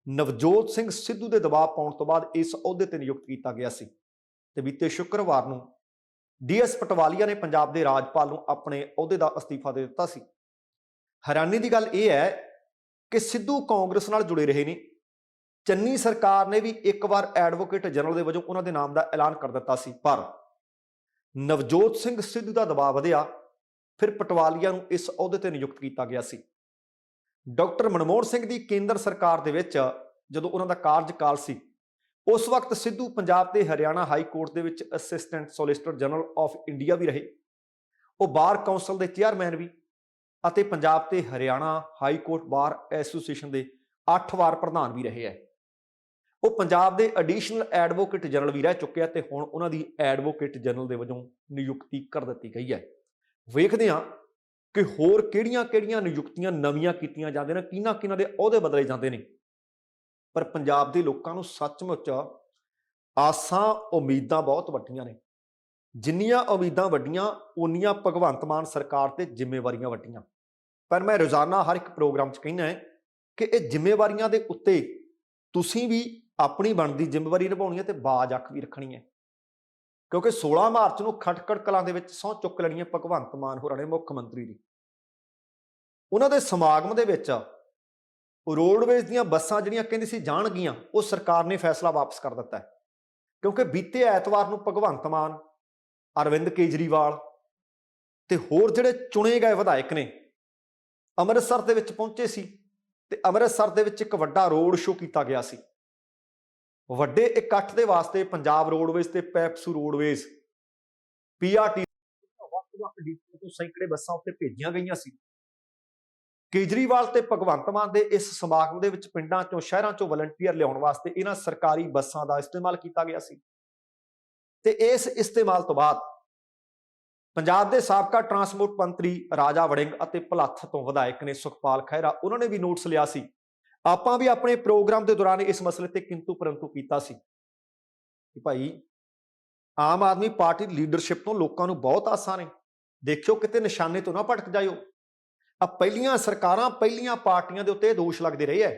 ਨਵਜੋਤ ਸਿੰਘ ਸਿੱਧੂ ਦੇ ਦਬਾਅ ਪਾਉਣ ਤੋਂ ਬਾਅਦ ਇਸ ਅਹੁਦੇ ਤੇ ਨਿਯੁਕਤ ਕੀਤਾ ਗਿਆ ਸੀ ਤੇ ਬੀਤੇ ਸ਼ੁੱਕਰਵਾਰ ਨੂੰ ਡੀਐਸ ਪਟਵਾਲੀਆ ਨੇ ਪੰਜਾਬ ਦੇ ਰਾਜਪਾਲ ਨੂੰ ਆਪਣੇ ਅਹੁਦੇ ਦਾ ਅਸਤੀਫਾ ਦੇ ਦਿੱਤਾ ਸੀ। ਹੈਰਾਨੀ ਦੀ ਗੱਲ ਇਹ ਹੈ ਕਿ ਸਿੱਧੂ ਕਾਂਗਰਸ ਨਾਲ ਜੁੜੇ ਰਹੇ ਨੇ। ਚੰਨੀ ਸਰਕਾਰ ਨੇ ਵੀ ਇੱਕ ਵਾਰ ਐਡਵੋਕੇਟ ਜਨਰਲ ਦੇ ਵਜੋਂ ਉਹਨਾਂ ਦੇ ਨਾਮ ਦਾ ਐਲਾਨ ਕਰ ਦਿੱਤਾ ਸੀ, ਪਰ ਨਵਜੋਤ ਸਿੰਘ ਸਿੱਧੂ ਦਾ ਦਬਾਅ ਵਧਿਆ, ਫਿਰ ਪਟਵਾਲੀਆ ਨੂੰ ਇਸ ਅਹੁਦੇ ਤੇ ਨਿਯੁਕਤ ਕੀਤਾ ਗਿਆ ਸੀ। ਡਾਕਟਰ ਮਨਮੋਹਨ ਸਿੰਘ ਦੀ ਕੇਂਦਰ ਸਰਕਾਰ ਦੇ ਵਿੱਚ ਜਦੋਂ ਉਹਨਾਂ ਦਾ ਕਾਰਜਕਾਲ ਸੀ, ਉਸ ਵਕਤ ਸਿੱਧੂ ਪੰਜਾਬ ਤੇ ਹਰਿਆਣਾ ਹਾਈ ਕੋਰਟ ਦੇ ਵਿੱਚ assistant solicitor general of India ਵੀ ਰਹੇ। ਉਹ ਬਾਰ ਕੌਂਸਲ ਦੇ ਚੇਅਰਮੈਨ ਵੀ ਅਤੇ ਪੰਜਾਬ ਤੇ Haryana high court bar association ਦੇ 8 ਵਾਰ ਪ੍ਰਧਾਨ ਵੀ ਰਹੇ ਹੈ। ਉਹ ਪੰਜਾਬ ਦੇ ਐਡੀਸ਼ਨਲ ਐਡਵੋਕੇਟ ਜਨਰਲ ਵੀ ਰਹਿ ਚੁੱਕੇ ਆ ਤੇ ਹੁਣ ਉਹਨਾਂ ਦੀ ਐਡਵੋਕੇਟ ਜਨਰਲ ਦੇ ਵਜੋਂ ਨਿਯੁਕਤੀ ਕਰ ਦਿੱਤੀ ਗਈ ਹੈ। ਵੇਖਦੇ ਹਾਂ ਕਿ ਹੋਰ ਕਿਹੜੀਆਂ ਨਿਯੁਕਤੀਆਂ ਨਵੀਆਂ ਕੀਤੀਆਂ ਜਾਂਦੀਆਂ ਨੇ, ਕਿਹਨਾਂ ਦੇ ਅਹੁਦੇ ਬਦਲੇ ਜਾਂਦੇ ਨੇ। ਪਰ ਪੰਜਾਬ ਦੇ ਲੋਕਾਂ ਨੂੰ ਸੱਚਮੁੱਚ ਆਸਾਂ ਉਮੀਦਾਂ ਬਹੁਤ ਵੱਡੀਆਂ ਨੇ। ਜਿੰਨੀਆਂ ਉਮੀਦਾਂ ਵੱਡੀਆਂ ਉਨੀਆਂ ਭਗਵੰਤ ਮਾਨ ਸਰਕਾਰ ਤੇ ਜ਼ਿੰਮੇਵਾਰੀਆਂ ਵੱਡੀਆਂ। ਪਰ ਮੈਂ ਰੋਜ਼ਾਨਾ ਹਰ ਇੱਕ ਪ੍ਰੋਗਰਾਮ 'ਚ ਕਹਿੰਦਾ ਕਿ ਇਹ ਜ਼ਿੰਮੇਵਾਰੀਆਂ ਦੇ ਉੱਤੇ ਤੁਸੀਂ ਵੀ ਆਪਣੀ ਬਣਦੀ ਜ਼ਿੰਮੇਵਾਰੀ ਨਿਭਾਉਣੀ ਹੈ ਤੇ ਬਾਜ਼ ਅੱਖ ਵੀ ਰੱਖਣੀ ਹੈ, ਕਿਉਂਕਿ 16 ਮਾਰਚ ਨੂੰ ਖਟਕੜ ਕਲਾਂ ਦੇ ਵਿੱਚ ਸਹੁੰ ਚੁੱਕ ਲੈਣੀ ਹੈ ਭਗਵੰਤ ਮਾਨ ਹੋਰਾਂ ਨੇ, ਮੁੱਖ ਮੰਤਰੀ ਦੀ। ਉਹਨਾਂ ਦੇ ਸਮਾਗਮ ਦੇ ਵਿੱਚ ਰੋਡਵੇਜ਼ ਦੀਆਂ ਬੱਸਾਂ ਜਿਹੜੀਆਂ ਕਹਿੰਦੀ ਸੀ ਜਾਣਗੀਆਂ, ਉਹ ਸਰਕਾਰ ਨੇ ਫੈਸਲਾ ਵਾਪਸ ਕਰ ਦਿੱਤਾ ਹੈ, ਕਿਉਂਕਿ ਬੀਤੇ ਐਤਵਾਰ ਨੂੰ ਭਗਵੰਤ ਮਾਨ, ਅਰਵਿੰਦ ਕੇਜਰੀਵਾਲ ਤੇ ਹੋਰ ਜਿਹੜੇ ਚੁਣੇ ਗਏ ਵਿਧਾਇਕ ਨੇ ਅੰਮ੍ਰਿਤਸਰ ਦੇ ਵਿੱਚ ਪਹੁੰਚੇ ਸੀ ਤੇ ਅੰਮ੍ਰਿਤਸਰ ਦੇ ਵਿੱਚ ਇੱਕ ਵੱਡਾ ਰੋਡ ਸ਼ੋਅ ਕੀਤਾ ਗਿਆ ਸੀ। ਵੱਡੇ ਇਕੱਠ ਦੇ ਵਾਸਤੇ ਪੰਜਾਬ ਰੋਡਵੇਜ਼ ਤੇ ਪੈਪਸੂ ਰੋਡਵੇਜ਼ ਪੀਆਰਟੀ ਵੱਖ-ਵੱਖ ਡਿਪੂ ਤੋਂ ਸੈਂਕੜੇ ਬੱਸਾਂ ਉੱਤੇ ਭੇਜੀਆਂ ਗਈਆਂ ਸੀ। ਕੇਜਰੀਵਾਲ ਤੇ ਭਗਵੰਤ ਮਾਨ ਦੇ ਇਸ ਸਮਾਗਮ ਦੇ ਵਿੱਚ ਪਿੰਡਾਂ ਚੋਂ ਸ਼ਹਿਰਾਂ ਚੋਂ ਵਲੰਟੀਅਰ ਲਿਆਉਣ ਵਾਸਤੇ ਇਹਨਾਂ ਸਰਕਾਰੀ ਬੱਸਾਂ ਦਾ ਇਸਤੇਮਾਲ ਕੀਤਾ ਗਿਆ ਸੀ ਤੇ ਇਸ ਇਸਤੇਮਾਲ ਤੋਂ ਬਾਅਦ ਪੰਜਾਬ ਦੇ ਸਾਬਕਾ ਟਰਾਂਸਪੋਰਟ ਮੰਤਰੀ ਰਾਜਾ ਵੜਿੰਗ ਅਤੇ ਭਲੱਥ ਤੋਂ ਵਿਧਾਇਕ ਨੇ ਸੁਖਪਾਲ ਖਹਿਰਾ, ਉਹਨਾਂ ਨੇ ਵੀ ਨੋਟਿਸ ਲਿਆ ਸੀ। ਆਪਾਂ ਵੀ ਆਪਣੇ ਪ੍ਰੋਗਰਾਮ ਦੇ ਦੌਰਾਨ ਇਸ ਮਸਲੇ ਤੇ ਕਿੰਤੂ ਪਰੰਤੂ ਕੀਤਾ ਸੀ ਕਿ ਭਾਈ ਆਮ ਆਦਮੀ ਪਾਰਟੀ ਦੀ ਲੀਡਰਸ਼ਿਪ ਤੋਂ ਲੋਕਾਂ ਨੂੰ ਬਹੁਤ ਆਸਾਂ ਨੇ, ਦੇਖਿਓ ਕਿਤੇ ਨਿਸ਼ਾਨੇ ਤੋਂ ਨਾ ਭਟਕ ਜਾਇਓ। ਆ ਪਹਿਲੀਆਂ ਸਰਕਾਰਾਂ, ਪਹਿਲੀਆਂ ਪਾਰਟੀਆਂ ਦੇ ਉੱਤੇ ਦੋਸ਼ ਲੱਗਦੇ ਰਹੇ ਹੈ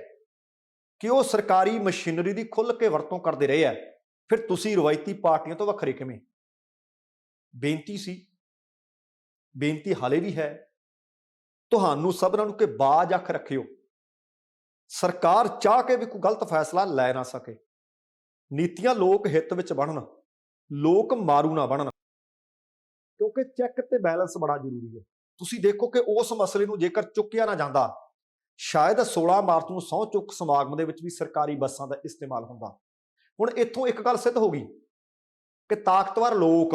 ਕਿ ਉਹ ਸਰਕਾਰੀ ਮਸ਼ੀਨਰੀ ਦੀ ਖੁੱਲ੍ਹ ਕੇ ਵਰਤੋਂ ਕਰਦੇ ਰਹੇ ਹੈ, ਫਿਰ ਤੁਸੀਂ ਰਵਾਇਤੀ ਪਾਰਟੀਆਂ ਤੋਂ ਵੱਖਰੇ ਕਿਵੇਂ? ਬੇਨਤੀ ਸੀ, ਬੇਨਤੀ ਹਾਲੇ ਵੀ ਹੈ ਤੁਹਾਨੂੰ ਸਭਨਾਂ ਨੂੰ ਕਿ ਬਾਜ਼ ਅੱਖ ਰੱਖਿਓ। ਸਰਕਾਰ ਚਾਹ ਕੇ ਵੀ ਕੋਈ ਗਲਤ ਫੈਸਲਾ ਲੈ ਨਾ ਸਕੇ। ਨੀਤੀਆਂ ਲੋਕ ਹਿੱਤ ਵਿੱਚ ਬਣਨ, ਲੋਕ ਮਾਰੂ ਨਾ ਬਣਨ, ਕਿਉਂਕਿ ਚੈੱਕ ਤੇ ਬੈਲੈਂਸ ਬੜਾ ਜ਼ਰੂਰੀ ਹੈ। ਤੁਸੀਂ ਦੇਖੋ ਕਿ ਉਸ ਮਸਲੇ ਨੂੰ ਜੇਕਰ ਚੁੱਕਿਆ ਨਾ ਜਾਂਦਾ, ਸ਼ਾਇਦ 16 ਮਾਰਚ ਨੂੰ ਸਹੁੰ ਚੁੱਕ ਸਮਾਗਮ ਦੇ ਵਿੱਚ ਵੀ ਸਰਕਾਰੀ ਬੱਸਾਂ ਦਾ ਇਸਤੇਮਾਲ ਹੁੰਦਾ। ਹੁਣ ਇੱਥੋਂ ਇੱਕ ਗੱਲ ਸਿੱਧ ਹੋ ਗਈ ਕਿ ਤਾਕਤਵਰ ਲੋਕ,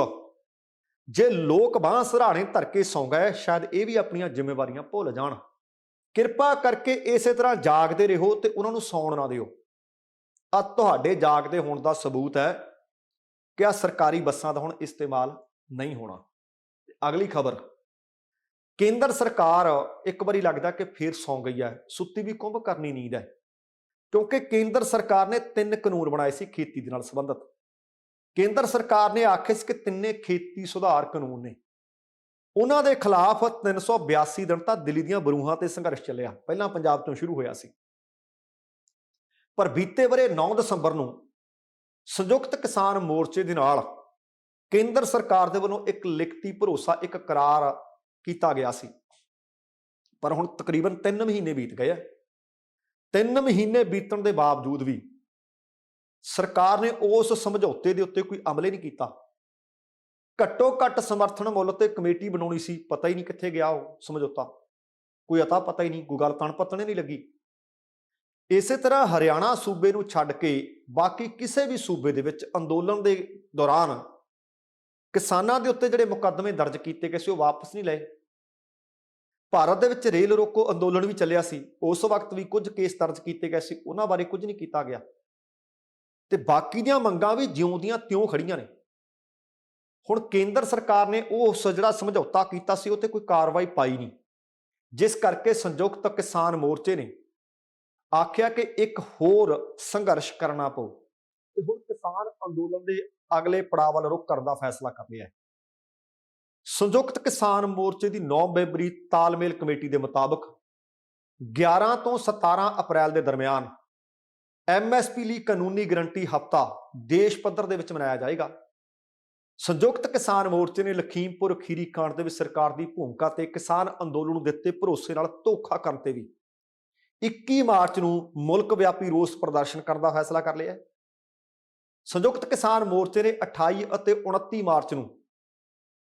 ਜੇ ਲੋਕ ਬਾਂਹ ਸਰਾਣੇ ਧਰ ਕੇ ਸੌਂ ਗਏ, ਸ਼ਾਇਦ ਇਹ ਵੀ ਆਪਣੀਆਂ ਜ਼ਿੰਮੇਵਾਰੀਆਂ ਭੁੱਲ ਜਾਣ। ਕਿਰਪਾ ਕਰਕੇ ਇਸੇ ਤਰ੍ਹਾਂ ਜਾਗਦੇ ਰਹੋ ਤੇ ਉਹਨਾਂ ਨੂੰ ਸੌਣ ਨਾ ਦਿਓ। ਆ ਤੁਹਾਡੇ ਜਾਗਦੇ ਹੋਣ ਦਾ ਸਬੂਤ ਹੈ ਕਿ ਆ ਸਰਕਾਰੀ ਬੱਸਾਂ ਦਾ ਹੁਣ ਇਸਤੇਮਾਲ ਨਹੀਂ ਹੋਣਾ। ਅਗਲੀ ਖਬਰ ਕੇਂਦਰ ਸਰਕਾਰ ਇੱਕ ਵਾਰੀ ਲੱਗਦਾ ਕਿ ਫੇਰ ਸੌਂ ਗਈ ਹੈ, ਸੁੱਤੀ ਵੀ ਕੁੰਭ ਕਰਨੀ ਨੀਂਦ ਹੈ, ਕਿਉਂਕਿ ਕੇਂਦਰ ਸਰਕਾਰ ਨੇ 3 ਕਾਨੂੰਨ ਬਣਾਏ ਸੀ ਖੇਤੀ ਦੇ ਨਾਲ ਸੰਬੰਧਿਤ। ਕੇਂਦਰ ਸਰਕਾਰ ਨੇ ਆਖਿਆ ਸੀ ਕਿ ਤਿੰਨੇ ਖੇਤੀ ਸੁਧਾਰ ਕਾਨੂੰਨ ਨੇ, ਉਹਨਾਂ ਦੇ ਖਿਲਾਫ 382 ਦਿਨ ਤਾਂ ਦਿੱਲੀ ਦੀਆਂ ਬਰੂਹਾਂ ਤੇ ਸੰਘਰਸ਼ ਚੱਲਿਆ, ਪਹਿਲਾਂ ਪੰਜਾਬ ਤੋਂ ਸ਼ੁਰੂ ਹੋਇਆ ਸੀ। ਪਰ ਬੀਤੇ ਵਰੇ 9 ਦਸੰਬਰ ਨੂੰ ਸੰਯੁਕਤ ਕਿਸਾਨ ਮੋਰਚੇ ਦੇ ਨਾਲ ਕੇਂਦਰ ਸਰਕਾਰ ਦੇ ਵੱਲੋਂ ਇੱਕ ਲਿਖਤੀ ਭਰੋਸਾ, ਇੱਕ ਕਰਾਰ ਕੀਤਾ ਗਿਆ ਸੀ। ਪਰ ਹੁਣ ਤਕਰੀਬਨ 3 ਮਹੀਨੇ ਬੀਤ ਗਏ ਆ। 3 ਮਹੀਨੇ ਬੀਤਣ ਦੇ ਬਾਵਜੂਦ ਵੀ ਸਰਕਾਰ ਨੇ ਉਸ ਸਮਝੌਤੇ ਦੇ ਉੱਤੇ ਕੋਈ ਅਮਲ ਹੀ ਨਹੀਂ ਕੀਤਾ। ਘੱਟੋ ਘੱਟ ਸਮਰਥਨ ਮੁੱਲ ਤੇ ਕਮੇਟੀ ਬਣਾਉਣੀ ਸੀ, ਪਤਾ ਹੀ ਨਹੀਂ ਕਿੱਥੇ ਗਿਆ ਉਹ ਸਮਝੌਤਾ, ਕੋਈ ਅਤਾ ਪਤਾ ਹੀ ਨਹੀਂ, ਕੋਈ ਗੱਲ ਤਣ ਪੱਤਣੇ ਨਹੀਂ ਲੱਗੀ। ਇਸੇ ਤਰ੍ਹਾਂ ਹਰਿਆਣਾ ਸੂਬੇ ਨੂੰ ਛੱਡ ਕੇ ਬਾਕੀ ਕਿਸੇ ਵੀ ਸੂਬੇ ਦੇ ਵਿੱਚ ਅੰਦੋਲਨ ਦੇ ਦੌਰਾਨ ਕਿਸਾਨਾਂ ਦੇ ਉੱਤੇ ਜਿਹੜੇ ਮੁਕੱਦਮੇ ਦਰਜ ਕੀਤੇ ਗਏ ਸੀ ਉਹ ਵਾਪਸ ਨਹੀਂ ਲਏ। ਭਾਰਤ ਦੇ ਵਿੱਚ ਰੇਲ ਰੋਕੋ ਅੰਦੋਲਨ ਵੀ ਚੱਲਿਆ ਸੀ, ਉਸ ਵਕਤ ਵੀ ਕੁਝ ਕੇਸ ਦਰਜ ਕੀਤੇ ਗਏ ਸੀ, ਉਹਨਾਂ ਬਾਰੇ ਕੁਝ ਨਹੀਂ ਕੀਤਾ ਗਿਆ ਤੇ ਬਾਕੀ ਦੀਆਂ ਮੰਗਾਂ ਵੀ ਜਿਉਂ ਦੀਆਂ ਤਿਉਂ ਖੜੀਆਂ ਨੇ। ਹੁਣ ਕੇਂਦਰ ਸਰਕਾਰ ਨੇ ਉਸ ਜਿਹੜਾ ਸਮਝੌਤਾ ਕੀਤਾ ਸੀ ਉਹ ਤੇ ਕੋਈ ਕਾਰਵਾਈ ਪਾਈ ਨਹੀਂ, ਜਿਸ ਕਰਕੇ ਸੰਯੁਕਤ ਕਿਸਾਨ ਮੋਰਚੇ ਨੇ ਆਖਿਆ ਕਿ ਇੱਕ ਹੋਰ ਸੰਘਰਸ਼ ਕਰਨਾ ਪਊ ਤੇ ਹੁਣ ਕਿਸਾਨ ਅੰਦੋਲਨ ਦੇ ਅਗਲੇ ਪੜਾਅ ਵੱਲ ਰੁਖ ਕਰਨ ਦਾ ਫੈਸਲਾ ਕਰ ਲਿਆ ਹੈ। ਸੰਯੁਕਤ ਕਿਸਾਨ ਮੋਰਚੇ ਦੀ 9 ਮੈਂਬਰੀ ਤਾਲਮੇਲ ਕਮੇਟੀ ਦੇ ਮੁਤਾਬਕ 11 ਤੋਂ 17 ਅਪ੍ਰੈਲ ਦੇ ਦਰਮਿਆਨ ਐਮਐਸਪੀ ਲਈ ਕਾਨੂੰਨੀ ਗਰੰਟੀ ਹਫ਼ਤਾ ਦੇਸ਼ ਪੱਧਰ ਦੇ ਵਿੱਚ ਮਨਾਇਆ ਜਾਏਗਾ। ਸੰਯੁਕਤ ਕਿਸਾਨ ਮੋਰਚੇ ਨੇ ਲਖੀਮਪੁਰ ਖੀਰੀ ਕਾਂਡ ਦੇ ਵਿੱਚ ਸਰਕਾਰ ਦੀ ਭੂਮਿਕਾ ਤੇ ਕਿਸਾਨ ਅੰਦੋਲਨ ਨੂੰ ਦਿੱਤੇ ਭਰੋਸੇ ਨਾਲ ਧੋਖਾ ਕਰਨ ਤੇ ਵੀ 21 ਮਾਰਚ ਨੂੰ ਮੁਲਕ ਵਿਆਪੀ ਰੋਸ ਪ੍ਰਦਰਸ਼ਨ ਕਰਨ ਦਾ ਫੈਸਲਾ ਕਰ ਲਿਆ ਹੈ। ਸੰਯੁਕਤ ਕਿਸਾਨ ਮੋਰਚੇ ਨੇ 28 ਅਤੇ 29 ਮਾਰਚ ਨੂੰ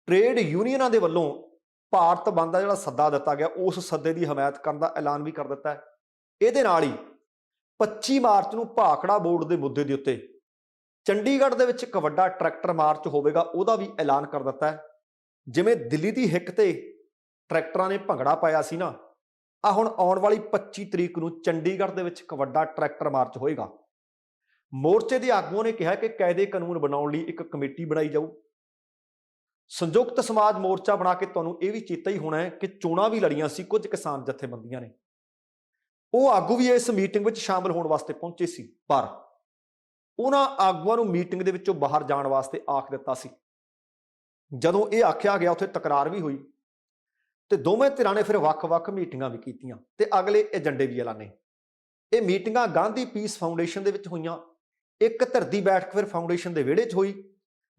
ਟ੍ਰੇਡ ਯੂਨੀਅਨਾਂ ਦੇ ਵੱਲੋਂ ਭਾਰਤ ਬੰਦ ਦਾ ਜਿਹੜਾ ਸੱਦਾ ਦਿੱਤਾ ਗਿਆ, ਉਸ ਸੱਦੇ ਦੀ ਹਮਾਇਤ ਕਰਨ ਦਾ ਐਲਾਨ ਵੀ ਕਰ ਦਿੱਤਾ ਹੈ। ਇਹਦੇ ਨਾਲ ਹੀ 25 ਮਾਰਚ ਨੂੰ ਭਾਖੜਾ ਬੋਰਡ ਦੇ ਮੁੱਦੇ ਦੇ ਉੱਤੇ ਚੰਡੀਗੜ੍ਹ ਦੇ ਵਿੱਚ ਇੱਕ ਵੱਡਾ ਟਰੈਕਟਰ ਮਾਰਚ ਹੋਵੇਗਾ, ਉਹਦਾ ਵੀ ਐਲਾਨ ਕਰ ਦਿੱਤਾ ਹੈ। ਜਿਵੇਂ ਦਿੱਲੀ ਦੀ ਹਿੱਕ ਤੇ ਟਰੈਕਟਰਾਂ ਨੇ ਭੰਗੜਾ ਪਾਇਆ ਸੀ ਨਾ, ਆ ਹੁਣ ਆਉਣ ਵਾਲੀ 25 ਤਰੀਕ ਨੂੰ ਚੰਡੀਗੜ੍ਹ ਦੇ ਵਿੱਚ ਇੱਕ ਵੱਡਾ ਟਰੈਕਟਰ ਮਾਰਚ ਹੋਏਗਾ। ਮੋਰਚੇ ਦੇ ਆਗੂਆਂ ਨੇ ਕਿਹਾ ਕਿ ਕਾਇਦੇ ਕਾਨੂੰਨ ਬਣਾਉਣ ਲਈ ਇੱਕ ਕਮੇਟੀ ਬਣਾਈ ਜਾਊ। ਸੰਯੁਕਤ ਸਮਾਜ ਮੋਰਚਾ ਬਣਾ ਕੇ ਤੁਹਾਨੂੰ ਇਹ ਵੀ ਚੇਤਾ ਹੀ ਹੋਣਾ ਹੈ ਕਿ ਚੋਣਾਂ ਵੀ ਲੜੀਆਂ ਸੀ ਕੁਝ ਕਿਸਾਨ ਜਥੇਬੰਦੀਆਂ ਨੇ, ਉਹ ਆਗੂ ਵੀ ਇਸ ਮੀਟਿੰਗ ਵਿੱਚ ਸ਼ਾਮਲ ਹੋਣ ਵਾਸਤੇ ਪਹੁੰਚੇ ਸੀ, ਪਰ ਉਹਨਾਂ ਆਗੂਆਂ ਨੂੰ ਮੀਟਿੰਗ ਦੇ ਵਿੱਚੋਂ ਬਾਹਰ ਜਾਣ ਵਾਸਤੇ ਆਖ ਦਿੱਤਾ ਸੀ। ਜਦੋਂ ਇਹ ਆਖਿਆ ਗਿਆ ਉੱਥੇ ਤਕਰਾਰ ਵੀ ਹੋਈ ਤੇ ਦੋਵੇਂ ਧਿਰਾਂ ਨੇ ਫਿਰ ਵੱਖ-ਵੱਖ ਮੀਟਿੰਗਾਂ ਵੀ ਕੀਤੀਆਂ ਤੇ ਅਗਲੇ ਏਜੰਡੇ ਵੀ ਐਲਾਨੇ। ਇਹ ਮੀਟਿੰਗਾਂ ਗਾਂਧੀ ਪੀਸ ਫਾਊਂਡੇਸ਼ਨ ਦੇ ਵਿੱਚ ਹੋਈਆਂ। ਇੱਕ ਧਿਰ ਦੀ ਬੈਠਕ ਫਿਰ ਫਾਊਂਡੇਸ਼ਨ ਦੇ ਵਿਹੜੇ 'ਚ ਹੋਈ,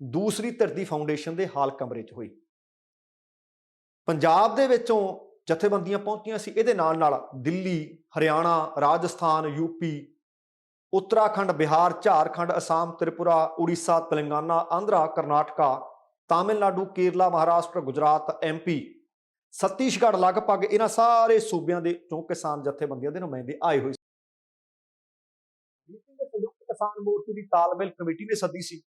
ਦੂਸਰੀ ਧਿਰ ਦੀ ਫਾਊਂਡੇਸ਼ਨ ਦੇ ਹਾਲ ਕਮਰੇ 'ਚ ਹੋਈ। ਪੰਜਾਬ ਦੇ ਵਿੱਚੋਂ ਜਥੇਬੰਦੀਆਂ ਪਹੁੰਚੀਆਂ ਸੀ, ਇਹਦੇ ਨਾਲ ਨਾਲ ਦਿੱਲੀ, ਹਰਿਆਣਾ, ਰਾਜਸਥਾਨ, ਯੂਪੀ, ਉੱਤਰਾਖੰਡ, ਬਿਹਾਰ, ਝਾਰਖੰਡ, ਅਸਾਮ, ਤ੍ਰਿਪੁਰਾ, ਉੜੀਸਾ, ਤੇਲੰਗਾਨਾ, ਆਂਧਰਾ, ਕਰਨਾਟਕਾ, ਤਾਮਿਲਨਾਡੂ, ਕੇਰਲਾ, ਮਹਾਰਾਸ਼ਟਰ, ਗੁਜਰਾਤ, ਐਮਪੀ, ਛੱਤੀਸਗੜ੍ਹ, ਲਗਭਗ ਇਹਨਾਂ ਸਾਰੇ ਸੂਬਿਆਂ ਦੇ ਚੋਂ ਕਿਸਾਨ ਜਥੇਬੰਦੀਆਂ ਦੇ ਨੁਮਾਇੰਦੇ ਆਏ ਹੋਏ। ਸੰਯੁਕਤ ਕਿਸਾਨ ਮੋਰਚੇ ਦੀ ਤਾਲਮੇਲ ਕਮੇਟੀ ਨੇ ਸੱਦੀ ਸੀ।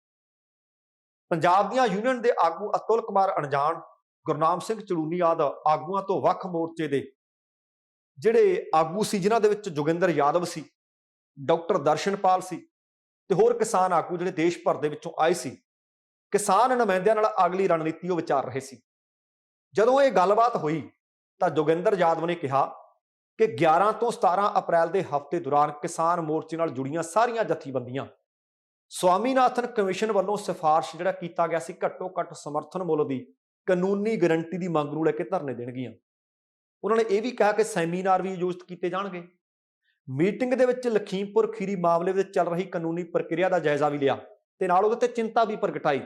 ਪੰਜਾਬ ਦੀਆਂ ਯੂਨੀਅਨ ਦੇ ਆਗੂ ਅਤੁਲ ਕੁਮਾਰ ਅਣਜਾਣ, ਗੁਰਨਾਮ ਸਿੰਘ ਚੜੂਨੀ ਆਦਿ ਆਗੂਆਂ ਤੋਂ ਵੱਖ ਮੋਰਚੇ ਦੇ ਜਿਹੜੇ ਆਗੂ ਸੀ, ਜਿਨ੍ਹਾਂ ਦੇ ਵਿੱਚ ਜੋਗਿੰਦਰ ਯਾਦਵ ਸੀ, ਡਾਕਟਰ ਦਰਸ਼ਨਪਾਲ ਸੀ ਤੇ ਹੋਰ ਕਿਸਾਨ ਆਗੂ ਜਿਹੜੇ ਦੇਸ਼ ਭਰ ਦੇ ਵਿੱਚੋਂ ਆਏ ਸੀ, ਕਿਸਾਨ ਨੁਮਾਇੰਦਿਆਂ ਨਾਲ ਅਗਲੀ ਰਣਨੀਤੀ ਉਹ ਵਿਚਾਰ ਰਹੇ ਸੀ। ਜਦੋਂ ਇਹ ਗੱਲਬਾਤ ਹੋਈ ਤਾਂ ਜੋਗਿੰਦਰ ਯਾਦਵ ਨੇ ਕਿਹਾ ਕਿ 11 ਤੋਂ 17 ਅਪ੍ਰੈਲ ਦੇ ਹਫ਼ਤੇ ਦੌਰਾਨ ਕਿਸਾਨ ਮੋਰਚੇ ਨਾਲ ਜੁੜੀਆਂ ਸਾਰੀਆਂ ਜਥੇਬੰਦੀਆਂ ਸਵਾਮੀਨਾਥਨ ਕਮਿਸ਼ਨ ਵੱਲੋਂ ਸਿਫਾਰਿਸ਼ ਜਿਹੜਾ ਕੀਤਾ ਗਿਆ ਸੀ ਘੱਟੋ ਘੱਟ ਸਮਰਥਨ ਮੁੱਲ ਦੀ ਕਾਨੂੰਨੀ ਗਰੰਟੀ ਦੀ ਮੰਗ ਨੂੰ ਲੈ ਕੇ ਧਰਨੇ ਦੇਣਗੀਆਂ। ਉਹਨਾਂ ਨੇ ਇਹ ਵੀ ਕਿਹਾ ਕਿ ਸੈਮੀਨਾਰ ਵੀ ਆਯੋਜਿਤ ਕੀਤੇ ਜਾਣਗੇ। ਮੀਟਿੰਗ ਦੇ ਵਿੱਚ ਲਖੀਮਪੁਰ ਖੀਰੀ ਮਾਮਲੇ ਵਿੱਚ ਚੱਲ ਰਹੀ ਕਾਨੂੰਨੀ ਪ੍ਰਕਿਰਿਆ ਦਾ ਜਾਇਜ਼ਾ ਵੀ ਲਿਆ ਤੇ ਨਾਲ ਉਹਦੇ ਤੇ ਚਿੰਤਾ ਵੀ ਪ੍ਰਗਟਾਈ।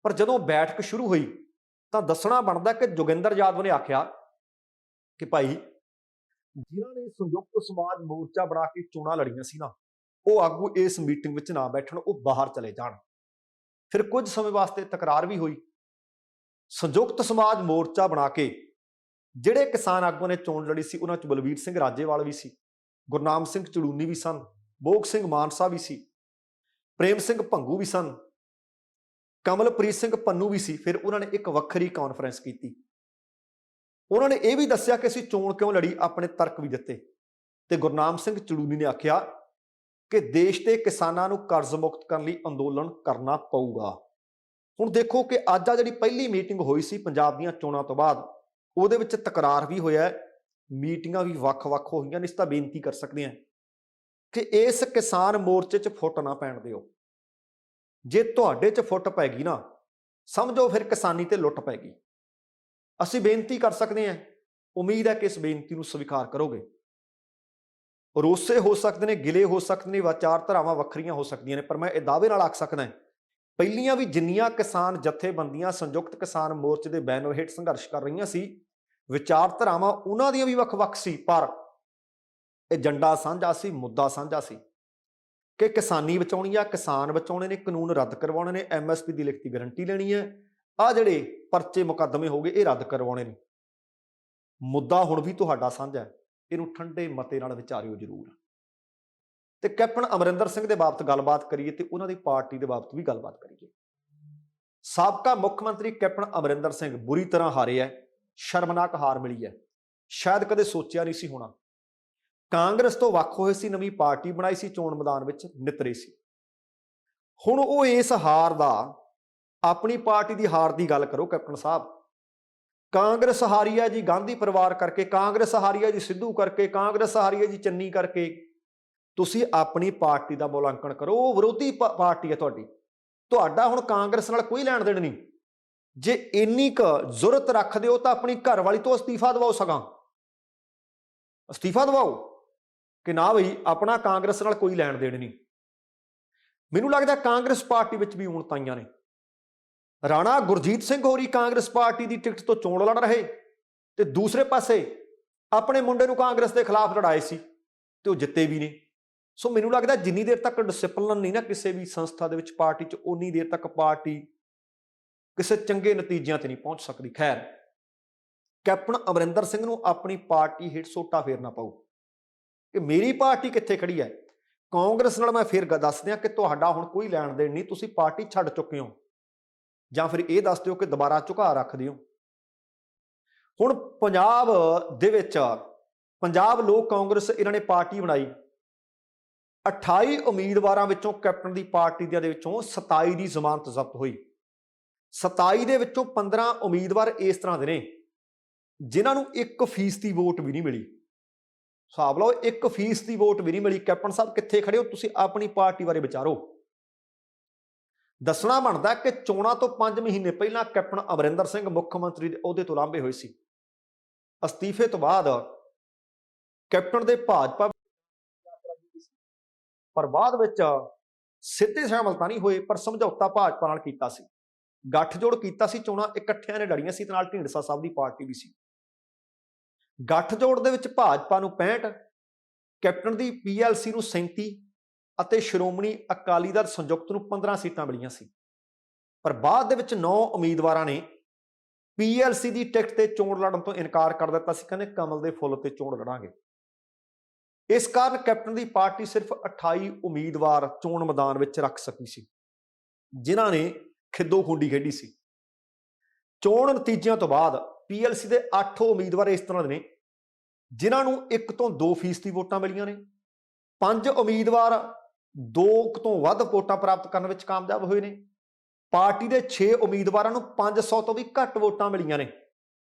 ਪਰ ਜਦੋਂ ਬੈਠਕ ਸ਼ੁਰੂ ਹੋਈ ਤਾਂ ਦੱਸਣਾ ਬਣਦਾ ਕਿ ਜੋਗਿੰਦਰ ਯਾਦਵ ਨੇ ਆਖਿਆ ਕਿ ਭਾਈ, ਜਿਨ੍ਹਾਂ ਨੇ ਸੰਯੁਕਤ ਸਮਾਜ ਮੋਰਚਾ ਬਣਾ ਕੇ ਚੋਣਾਂ ਲੜੀਆਂ ਸੀ ਨਾ, ਉਹ ਆਗੂ ਇਸ ਮੀਟਿੰਗ ਵਿੱਚ ਨਾ ਬੈਠਣ, ਉਹ ਬਾਹਰ ਚਲੇ ਜਾਣ। ਫਿਰ ਕੁਝ ਸਮੇਂ ਵਾਸਤੇ ਤਕਰਾਰ ਵੀ ਹੋਈ। ਸੰਯੁਕਤ ਸਮਾਜ ਮੋਰਚਾ ਬਣਾ ਕੇ ਜਿਹੜੇ ਕਿਸਾਨ ਆਗੂਆਂ ਨੇ ਚੋਣ ਲੜੀ ਸੀ, ਉਹਨਾਂ 'ਚ ਬਲਵੀਰ ਸਿੰਘ ਰਾਜੇਵਾਲ ਵੀ ਸੀ, ਗੁਰਨਾਮ ਸਿੰਘ ਚੜੂਨੀ ਵੀ ਸਨ, ਬੋਗ ਸਿੰਘ ਮਾਨਸਾ ਵੀ ਸੀ, ਪ੍ਰੇਮ ਸਿੰਘ ਭੰਗੂ ਵੀ ਸਨ, ਕਮਲਪ੍ਰੀਤ ਸਿੰਘ ਪੰਨੂ ਵੀ ਸੀ। ਫਿਰ ਉਹਨਾਂ ਨੇ ਇੱਕ ਵੱਖਰੀ ਕਾਨਫਰੰਸ ਕੀਤੀ। ਉਹਨਾਂ ਨੇ ਇਹ ਵੀ ਦੱਸਿਆ ਕਿ ਅਸੀਂ ਚੋਣ ਕਿਉਂ ਲੜੀ, ਆਪਣੇ ਤਰਕ ਵੀ ਦਿੱਤੇ ਤੇ ਗੁਰਨਾਮ ਸਿੰਘ ਚੜੂਨੀ ਨੇ ਆਖਿਆ ਕਿ ਦੇਸ਼ ਦੇ ਕਿਸਾਨਾਂ ਨੂੰ ਕਰਜ਼ ਮੁਕਤ ਕਰਨ ਲਈ ਅੰਦੋਲਨ ਕਰਨਾ ਪਊਗਾ। ਹੁਣ ਦੇਖੋ ਕਿ ਅੱਜ ਆ ਜਿਹੜੀ ਪਹਿਲੀ ਮੀਟਿੰਗ ਹੋਈ ਸੀ ਪੰਜਾਬ ਦੀਆਂ ਚੋਣਾਂ ਤੋਂ ਬਾਅਦ, ਉਹਦੇ ਵਿੱਚ ਤਕਰਾਰ ਵੀ ਹੋਇਆ, ਮੀਟਿੰਗਾਂ ਵੀ ਵੱਖ-ਵੱਖ ਹੋਈਆਂ ਨੇ। ਇਸ ਤਾਂ ਬੇਨਤੀ ਕਰ ਸਕਦੇ ਹਾਂ ਕਿ ਇਸ ਕਿਸਾਨ ਮੋਰਚੇ 'ਚ ਫੁੱਟ ਨਾ ਪੈਣ ਦਿਓ। ਜੇ ਤੁਹਾਡੇ 'ਚ ਫੁੱਟ ਪੈ ਗਈ ਨਾ, ਸਮਝੋ ਫਿਰ ਕਿਸਾਨੀ ਤੇ ਲੁੱਟ ਪੈ ਗਈ। ਅਸੀਂ ਬੇਨਤੀ ਕਰ ਸਕਦੇ ਹਾਂ, ਉਮੀਦ ਹੈ ਕਿ ਇਸ ਬੇਨਤੀ ਨੂੰ ਸਵੀਕਾਰ ਕਰੋਗੇ। ਰੋਸੇ ਹੋ ਸਕਦੇ ਨੇ, ਗਿਲੇ ਹੋ ਸਕਦੇ ਨੇ, ਵਿਚਾਰਧਾਰਾਵਾਂ ਵੱਖਰੀਆਂ ਹੋ ਸਕਦੀਆਂ ਨੇ, ਪਰ ਮੈਂ ਇਹ ਦਾਅਵੇ ਨਾਲ ਆਖ ਸਕਦਾ ਪਹਿਲੀਆਂ ਵੀ ਜਿੰਨੀਆਂ ਕਿਸਾਨ ਜਥੇਬੰਦੀਆਂ ਸੰਯੁਕਤ ਕਿਸਾਨ ਮੋਰਚੇ ਦੇ ਬੈਨਰ ਹੇਠ ਸੰਘਰਸ਼ ਕਰ ਰਹੀਆਂ ਸੀ, ਵਿਚਾਰਧਾਰਾਵਾਂ ਉਹਨਾਂ ਦੀਆਂ ਵੀ ਵੱਖ-ਵੱਖ ਸੀ, ਪਰ ਏਜੰਡਾ ਸਾਂਝਾ ਸੀ, ਮੁੱਦਾ ਸਾਂਝਾ ਸੀ ਕਿ ਕਿਸਾਨੀ ਬਚਾਉਣੀ ਆ, ਕਿਸਾਨ ਬਚਾਉਣੇ ਨੇ, ਕਾਨੂੰਨ ਰੱਦ ਕਰਵਾਉਣੇ ਨੇ, MSP ਦੀ ਲਿਖਤੀ ਗਰੰਟੀ ਲੈਣੀ ਹੈ, ਆ ਜਿਹੜੇ ਪਰਚੇ ਮੁਕੱਦਮੇ ਹੋ ਗਏ ਇਹ ਰੱਦ ਕਰਵਾਉਣੇ ਨੇ। ਮੁੱਦਾ ਹੁਣ ਵੀ ਤੁਹਾਡਾ ਸਾਂਝਾ ਹੈ, ਇਹਨੂੰ ਠੰਡੇ ਮਤੇ ਨਾਲ ਵਿਚਾਰਿਓ ਜ਼ਰੂਰ। ਤੇ ਕੈਪਟਨ ਅਮਰਿੰਦਰ ਸਿੰਘ ਦੇ ਬਾਬਤ ਗੱਲਬਾਤ ਕਰੀਏ ਤੇ ਉਹਨਾਂ ਦੀ ਪਾਰਟੀ ਦੇ ਬਾਬਤ ਵੀ ਗੱਲਬਾਤ ਕਰੀਏ। ਸਾਬਕਾ ਮੁੱਖ ਮੰਤਰੀ ਕੈਪਟਨ ਅਮਰਿੰਦਰ ਸਿੰਘ ਬੁਰੀ ਤਰ੍ਹਾਂ ਹਾਰੇ ਹੈ, ਸ਼ਰਮਨਾਕ ਹਾਰ ਮਿਲੀ ਹੈ, ਸ਼ਾਇਦ ਕਦੇ ਸੋਚਿਆ ਨਹੀਂ ਸੀ ਹੋਣਾ। ਕਾਂਗਰਸ ਤੋਂ ਵੱਖ ਹੋਏ ਸੀ, ਨਵੀਂ ਪਾਰਟੀ ਬਣਾਈ ਸੀ, ਚੋਣ ਮੈਦਾਨ ਵਿੱਚ ਨਿਤਰੇ ਸੀ। ਹੁਣ ਉਹ ਇਸ ਹਾਰ ਦਾ, ਆਪਣੀ ਪਾਰਟੀ ਦੀ ਹਾਰ ਦੀ ਗੱਲ ਕਰੋ ਕੈਪਟਨ ਸਾਹਿਬ। ਕਾਂਗਰਸ ਹਾਰੀ ਹੈ ਜੀ ਗਾਂਧੀ ਪਰਿਵਾਰ ਕਰਕੇ, ਕਾਂਗਰਸ ਹਾਰੀ ਹੈ ਜੀ ਸਿੱਧੂ ਕਰਕੇ, ਕਾਂਗਰਸ ਹਾਰੀ ਹੈ ਜੀ ਚੰਨੀ ਕਰਕੇ। ਤੁਸੀਂ ਆਪਣੀ ਪਾਰਟੀ ਦਾ ਮੁਲਾਂਕਣ ਕਰੋ, ਉਹ ਵਿਰੋਧੀ ਪਾਰਟੀ ਹੈ ਤੁਹਾਡੀ। ਤੁਹਾਡਾ ਹੁਣ ਕਾਂਗਰਸ ਨਾਲ ਕੋਈ ਲੈਣ ਦੇਣ ਨਹੀਂ। ਜੇ ਇੰਨੀ ਕੁ ਜ਼ੁਰਤ ਰੱਖਦੇ ਹੋ ਤਾਂ ਆਪਣੀ ਘਰਵਾਲੀ ਤੋਂ ਅਸਤੀਫਾ ਦਿਵਾਓ, ਸਗਾਂ ਅਸਤੀਫਾ ਦਿਵਾਓ ਕਿ ਨਾ ਬਈ ਆਪਣਾ ਕਾਂਗਰਸ ਨਾਲ ਕੋਈ ਲੈਣ ਦੇਣ ਨਹੀਂ। ਮੈਨੂੰ ਲੱਗਦਾ ਕਾਂਗਰਸ ਪਾਰਟੀ ਵਿੱਚ ਵੀ ਉਣਤਾਈਆਂ ਨੇ। ਰਾਣਾ ਗੁਰਜੀਤ ਸਿੰਘ ਹੋਰੀ ਕਾਂਗਰਸ ਪਾਰਟੀ ਦੀ ਟਿਕਟ ਤੋਂ ਚੋਣ ਲੜ ਰਹੇ ਤੇ ਦੂਸਰੇ ਪਾਸੇ ਆਪਣੇ ਮੁੰਡੇ ਨੂੰ ਕਾਂਗਰਸ ਦੇ ਖਿਲਾਫ ਲੜਾਏ ਸੀ ਤੇ ਉਹ ਜਿੱਤੇ ਵੀ ਨੇ। ਸੋ ਮੈਨੂੰ ਲੱਗਦਾ ਜਿੰਨੀ ਦੇਰ ਤੱਕ ਡਿਸਪਲਿਨ ਨਹੀਂ ਨਾ ਕਿਸੇ ਵੀ ਸੰਸਥਾ ਦੇ ਵਿੱਚ, ਪਾਰਟੀ 'ਚ, ਉਨੀ ਦੇਰ ਤੱਕ ਪਾਰਟੀ ਕਿਸੇ ਚੰਗੇ ਨਤੀਜਿਆਂ ਤੇ ਨਹੀਂ ਪਹੁੰਚ ਸਕਦੀ। ਖੈਰ, ਕੈਪਟਨ ਅਮਰਿੰਦਰ ਸਿੰਘ ਨੂੰ ਆਪਣੀ ਪਾਰਟੀ ਹੇਠ ਸੋਟਾ ਫੇਰਨਾ ਪਊ ਕਿ ਮੇਰੀ ਪਾਰਟੀ ਕਿੱਥੇ ਖੜੀ ਹੈ। ਕਾਂਗਰਸ ਨਾਲ ਮੈਂ ਫਿਰ ਦੱਸ ਦਿਆਂ ਕਿ ਤੁਹਾਡਾ ਹੁਣ ਕੋਈ ਲੈਣ ਦੇਣ ਨਹੀਂ, ਤੁਸੀਂ ਪਾਰਟੀ ਛੱਡ ਚੁੱਕੇ ਹੋ, ਜਾਂ ਫਿਰ ਇਹ ਦੱਸ ਦਿਓ ਕਿ ਦੁਬਾਰਾ ਝੁਕਾਅ ਰੱਖਦੇ ਹੋ। ਹੁਣ ਪੰਜਾਬ ਦੇ ਵਿੱਚ ਪੰਜਾਬ ਲੋਕ ਕਾਂਗਰਸ ਇਹਨਾਂ ਨੇ ਪਾਰਟੀ ਬਣਾਈ। 28 ਉਮੀਦਵਾਰਾਂ ਵਿੱਚੋਂ ਕੈਪਟਨ ਦੀ ਪਾਰਟੀ ਦੇ ਵਿੱਚੋਂ 27 ਦੀ ਜ਼ਮਾਨਤ ਜ਼ਬਤ ਹੋਈ। 27 ਦੇ ਵਿੱਚੋਂ 15 ਉਮੀਦਵਾਰ ਇਸ ਤਰ੍ਹਾਂ ਦੇ ਨੇ ਜਿਨ੍ਹਾਂ ਨੂੰ 1% ਵੋਟ ਵੀ ਨਹੀਂ ਮਿਲੀ। ਹਿਸਾਬ ਲਓ, 1% ਵੋਟ ਵੀ ਨਹੀਂ ਮਿਲੀ। ਕੈਪਟਨ ਸਾਹਿਬ ਕਿੱਥੇ ਖੜੇ ਹੋ ਤੁਸੀਂ? ਆਪਣੀ ਪਾਰਟੀ ਬਾਰੇ ਵਿਚਾਰੋ। ਦੱਸਣਾ ਬਣਦਾ ਕਿ ਚੋਣਾਂ ਤੋਂ 5 ਮਹੀਨੇ ਪਹਿਲਾਂ ਕੈਪਟਨ ਅਮਰਿੰਦਰ ਸਿੰਘ ਮੁੱਖ ਮੰਤਰੀ ਦੇ ਅਹੁਦੇ ਤੋਂ ਲਾਂਭੇ ਹੋਏ ਸੀ। ਅਸਤੀਫੇ ਤੋਂ ਬਾਅਦ ਕੈਪਟਨ ਦੇ ਭਾਜਪਾ ਪਰ ਬਾਅਦ ਵਿੱਚ ਸਿੱਧੇ ਸ਼ਾਮਲ ਤਾਂ ਨਹੀਂ ਹੋਏ, ਪਰ ਸਮਝੌਤਾ ਭਾਜਪਾ ਨਾਲ ਕੀਤਾ ਸੀ, ਗੱਠਜੋੜ ਕੀਤਾ ਸੀ, ਚੋਣਾਂ ਇਕੱਠਿਆਂ ਨੇ ਲੜੀਆਂ ਸੀ ਤੇ ਨਾਲ ਢੀਂਡਸਾ ਸਾਹਿਬ ਦੀ ਪਾਰਟੀ ਵੀ ਸੀ। ਗੱਠਜੋੜ ਦੇ ਵਿੱਚ ਭਾਜਪਾ ਨੂੰ 65, ਕੈਪਟਨ ਦੀ PLC ਨੂੰ 37 ਅਤੇ ਸ਼੍ਰੋਮਣੀ ਅਕਾਲੀ ਦਲ ਸੰਯੁਕਤ ਨੂੰ 15 ਸੀਟਾਂ ਮਿਲੀਆਂ ਸੀ। ਪਰ ਬਾਅਦ ਦੇ ਵਿੱਚ 9 ਉਮੀਦਵਾਰਾਂ ਨੇ PLC ਦੀ ਟਿਕਟ ਤੇ ਚੋਣ ਲੜਨ ਤੋਂ ਇਨਕਾਰ ਕਰ ਦਿੱਤਾ ਸੀ। ਕਹਿੰਦੇ ਕਮਲ ਦੇ ਫੁੱਲ ਤੇ ਚੋਣ ਲੜਾਂਗੇ। ਇਸ ਕਾਰਨ ਕੈਪਟਨ ਦੀ ਪਾਰਟੀ ਸਿਰਫ 28 ਉਮੀਦਵਾਰ ਚੋਣ ਮੈਦਾਨ ਵਿੱਚ ਰੱਖ ਸਕੀ ਸੀ, ਜਿਨ੍ਹਾਂ ਨੇ ਖਿੱਦੋ ਖੂੰਡੀ ਖੇਡੀ ਸੀ। ਚੋਣ ਨਤੀਜਿਆਂ ਤੋਂ ਬਾਅਦ PLC ਦੇ 8 ਉਮੀਦਵਾਰ ਇਸ ਤਰ੍ਹਾਂ ਦੇ ਨੇ ਜਿਨ੍ਹਾਂ ਨੂੰ 1 ਤੋਂ 2% ਵੋਟਾਂ ਮਿਲੀਆਂ ਨੇ। 5 ਉਮੀਦਵਾਰ 2 ਤੋਂ ਵੱਧ ਵੋਟਾਂ ਪ੍ਰਾਪਤ ਕਰਨ ਵਿੱਚ ਕਾਮਯਾਬ ਹੋਏ ਨੇ। ਪਾਰਟੀ ਦੇ 6 ਉਮੀਦਵਾਰਾਂ ਨੂੰ 500 ਤੋਂ ਵੀ ਘੱਟ ਵੋਟਾਂ ਮਿਲੀਆਂ ਨੇ।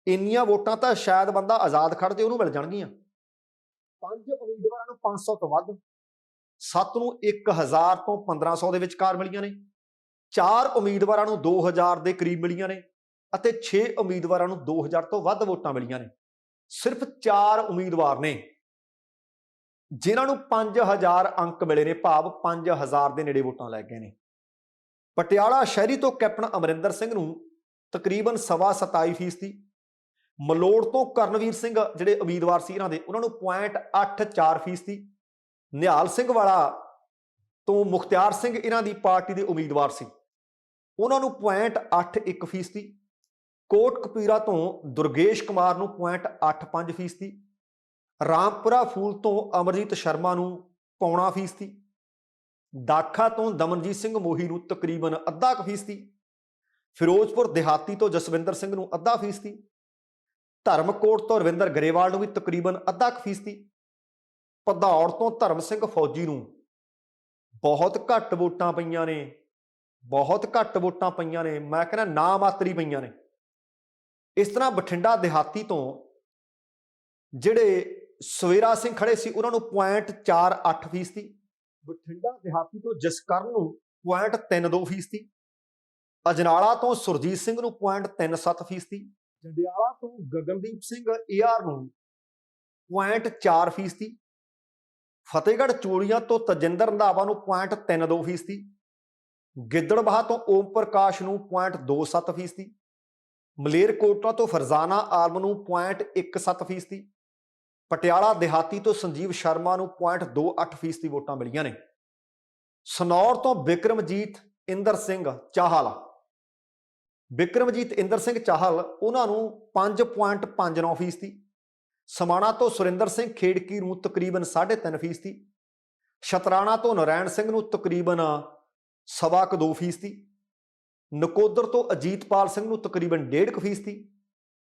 ਇੰਨੀਆਂ ਵੋਟਾਂ ਤਾਂ ਸ਼ਾਇਦ ਬੰਦਾ ਆਜ਼ਾਦ ਖੜ ਜੇ ਉਹਨੂੰ ਮਿਲ ਜਾਣਗੀਆਂ। 5 ਉਮੀਦਵਾਰਾਂ ਨੂੰ 500 ਤੋਂ ਵੱਧ, 7 ਨੂੰ 1000 ਤੋਂ 1500 ਦੇ ਵਿਚਕਾਰ ਮਿਲੀਆਂ ਨੇ, 4 ਉਮੀਦਵਾਰਾਂ ਨੂੰ 2000 ਦੇ ਕਰੀਬ ਮਿਲੀਆਂ ਨੇ ਅਤੇ 6 ਉਮੀਦਵਾਰਾਂ ਨੂੰ 2000 ਤੋਂ ਵੱਧ ਵੋਟਾਂ ਮਿਲੀਆਂ ਨੇ। ਸਿਰਫ 4 ਉਮੀਦਵਾਰ ਨੇ ਜਿਨ੍ਹਾਂ ਨੂੰ 5000 ਅੰਕ ਮਿਲੇ ਨੇ, ਭਾਵ 5000 ਦੇ ਨੇੜੇ ਵੋਟਾਂ ਲੈ ਗਏ ਨੇ। ਪਟਿਆਲਾ ਸ਼ਹਿਰੀ ਤੋਂ ਕੈਪਟਨ ਅਮਰਿੰਦਰ ਸਿੰਘ ਨੂੰ ਤਕਰੀਬਨ 27.5%, ਮਲੋੜ ਤੋਂ ਕਰਨਵੀਰ ਸਿੰਘ ਜਿਹੜੇ ਉਮੀਦਵਾਰ ਸੀ ਇਹਨਾਂ ਦੇ, ਉਹਨਾਂ ਨੂੰ 0.84%, ਨਿਹਾਲ ਸਿੰਘ ਵਾਲਾ ਤੋਂ ਮੁਖਤਿਆਰ ਸਿੰਘ ਇਹਨਾਂ ਦੀ ਪਾਰਟੀ ਦੇ ਉਮੀਦਵਾਰ ਸੀ, ਉਹਨਾਂ ਨੂੰ 0.81%, ਕੋਟ ਕਪੀਰਾ ਤੋਂ ਦੁਰਗੇਸ਼ ਕੁਮਾਰ ਨੂੰ 0.85%, ਰਾਮਪੁਰਾ ਫੂਲ ਤੋਂ ਅਮਰਜੀਤ ਸ਼ਰਮਾ ਨੂੰ 0.25%, ਦਾਖਾ ਤੋਂ ਦਮਨਜੀਤ ਸਿੰਘ ਮੋਹੀ ਨੂੰ ਤਕਰੀਬਨ 0.5%, ਫਿਰੋਜ਼ਪੁਰ ਦਿਹਾਤੀ ਤੋਂ ਜਸਵਿੰਦਰ ਸਿੰਘ ਨੂੰ 0.5%, ਧਰਮਕੋਟ ਤੋਂ ਰਵਿੰਦਰ ਗਰੇਵਾਲ ਨੂੰ ਵੀ ਤਕਰੀਬਨ 0.5%, ਭਦੌੜ ਤੋਂ ਧਰਮ ਸਿੰਘ ਫੌਜੀ ਨੂੰ ਬਹੁਤ ਘੱਟ ਵੋਟਾਂ ਪਈਆਂ ਨੇ, ਬਹੁਤ ਘੱਟ ਵੋਟਾਂ ਪਈਆਂ ਨੇ। ਮੈਂ ਕਹਿੰਦਾ ਨਾ ਮਾਤਰੀ ਪਈਆਂ ਨੇ। इस तरह बठिंडा देहाती तो ਜਿਹੜੇ ਸਵੇਰਾ ਸਿੰਘ ਖੜੇ ਸੀ ਉਹਨਾਂ ਨੂੰ 0.48%, ਬਠਿੰਡਾ ਦਿਹਾਤੀ ਤੋਂ ਜਸਕਰਨ ਨੂੰ 0.32%, ਅਜਨਾਲਾ ਤੋਂ ਸੁਰਜੀਤ ਸਿੰਘ ਨੂੰ 0.37%, ਜੰਡਿਆਲਾ ਤੋਂ ਗਗਨਦੀਪ ਸਿੰਘ ਏਆਰ ਨੂੰ 0.4%, ਫਤਿਹਗੜ੍ਹ ਚੂੜੀਆਂ ਤੋਂ ਤਜਿੰਦਰ ਰੰਧਾਵਾ ਨੂੰ 0.32%, ਗਿੱਦੜਬਾਹਾ ਤੋਂ ਓਮ ਪ੍ਰਕਾਸ਼ ਨੂੰ 0.27%, ਮਲੇਰਕੋਟਲਾ ਤੋਂ ਫਰਜ਼ਾਨਾ ਆਲਮ ਨੂੰ 0.17%, ਪਟਿਆਲਾ ਦਿਹਾਤੀ ਤੋਂ ਸੰਜੀਵ ਸ਼ਰਮਾ ਨੂੰ 0.28% ਵੋਟਾਂ ਮਿਲੀਆਂ ਨੇ। ਸਨੌਰ ਤੋਂ ਬਿਕਰਮਜੀਤ ਇੰਦਰ ਸਿੰਘ ਚਾਹਲ ਉਹਨਾਂ ਨੂੰ 5.59%, ਸਮਾਣਾ ਤੋਂ ਸੁਰਿੰਦਰ ਸਿੰਘ ਖੇੜਕੀ ਨੂੰ ਤਕਰੀਬਨ 3.5%, ਸ਼ਤਰਾਣਾ ਤੋਂ ਨਰੈਣ ਸਿੰਘ ਨੂੰ ਤਕਰੀਬਨ 2.25%, ਨਕੋਦਰ ਤੋਂ ਅਜੀਤਪਾਲ ਸਿੰਘ ਨੂੰ ਤਕਰੀਬਨ 1.5%,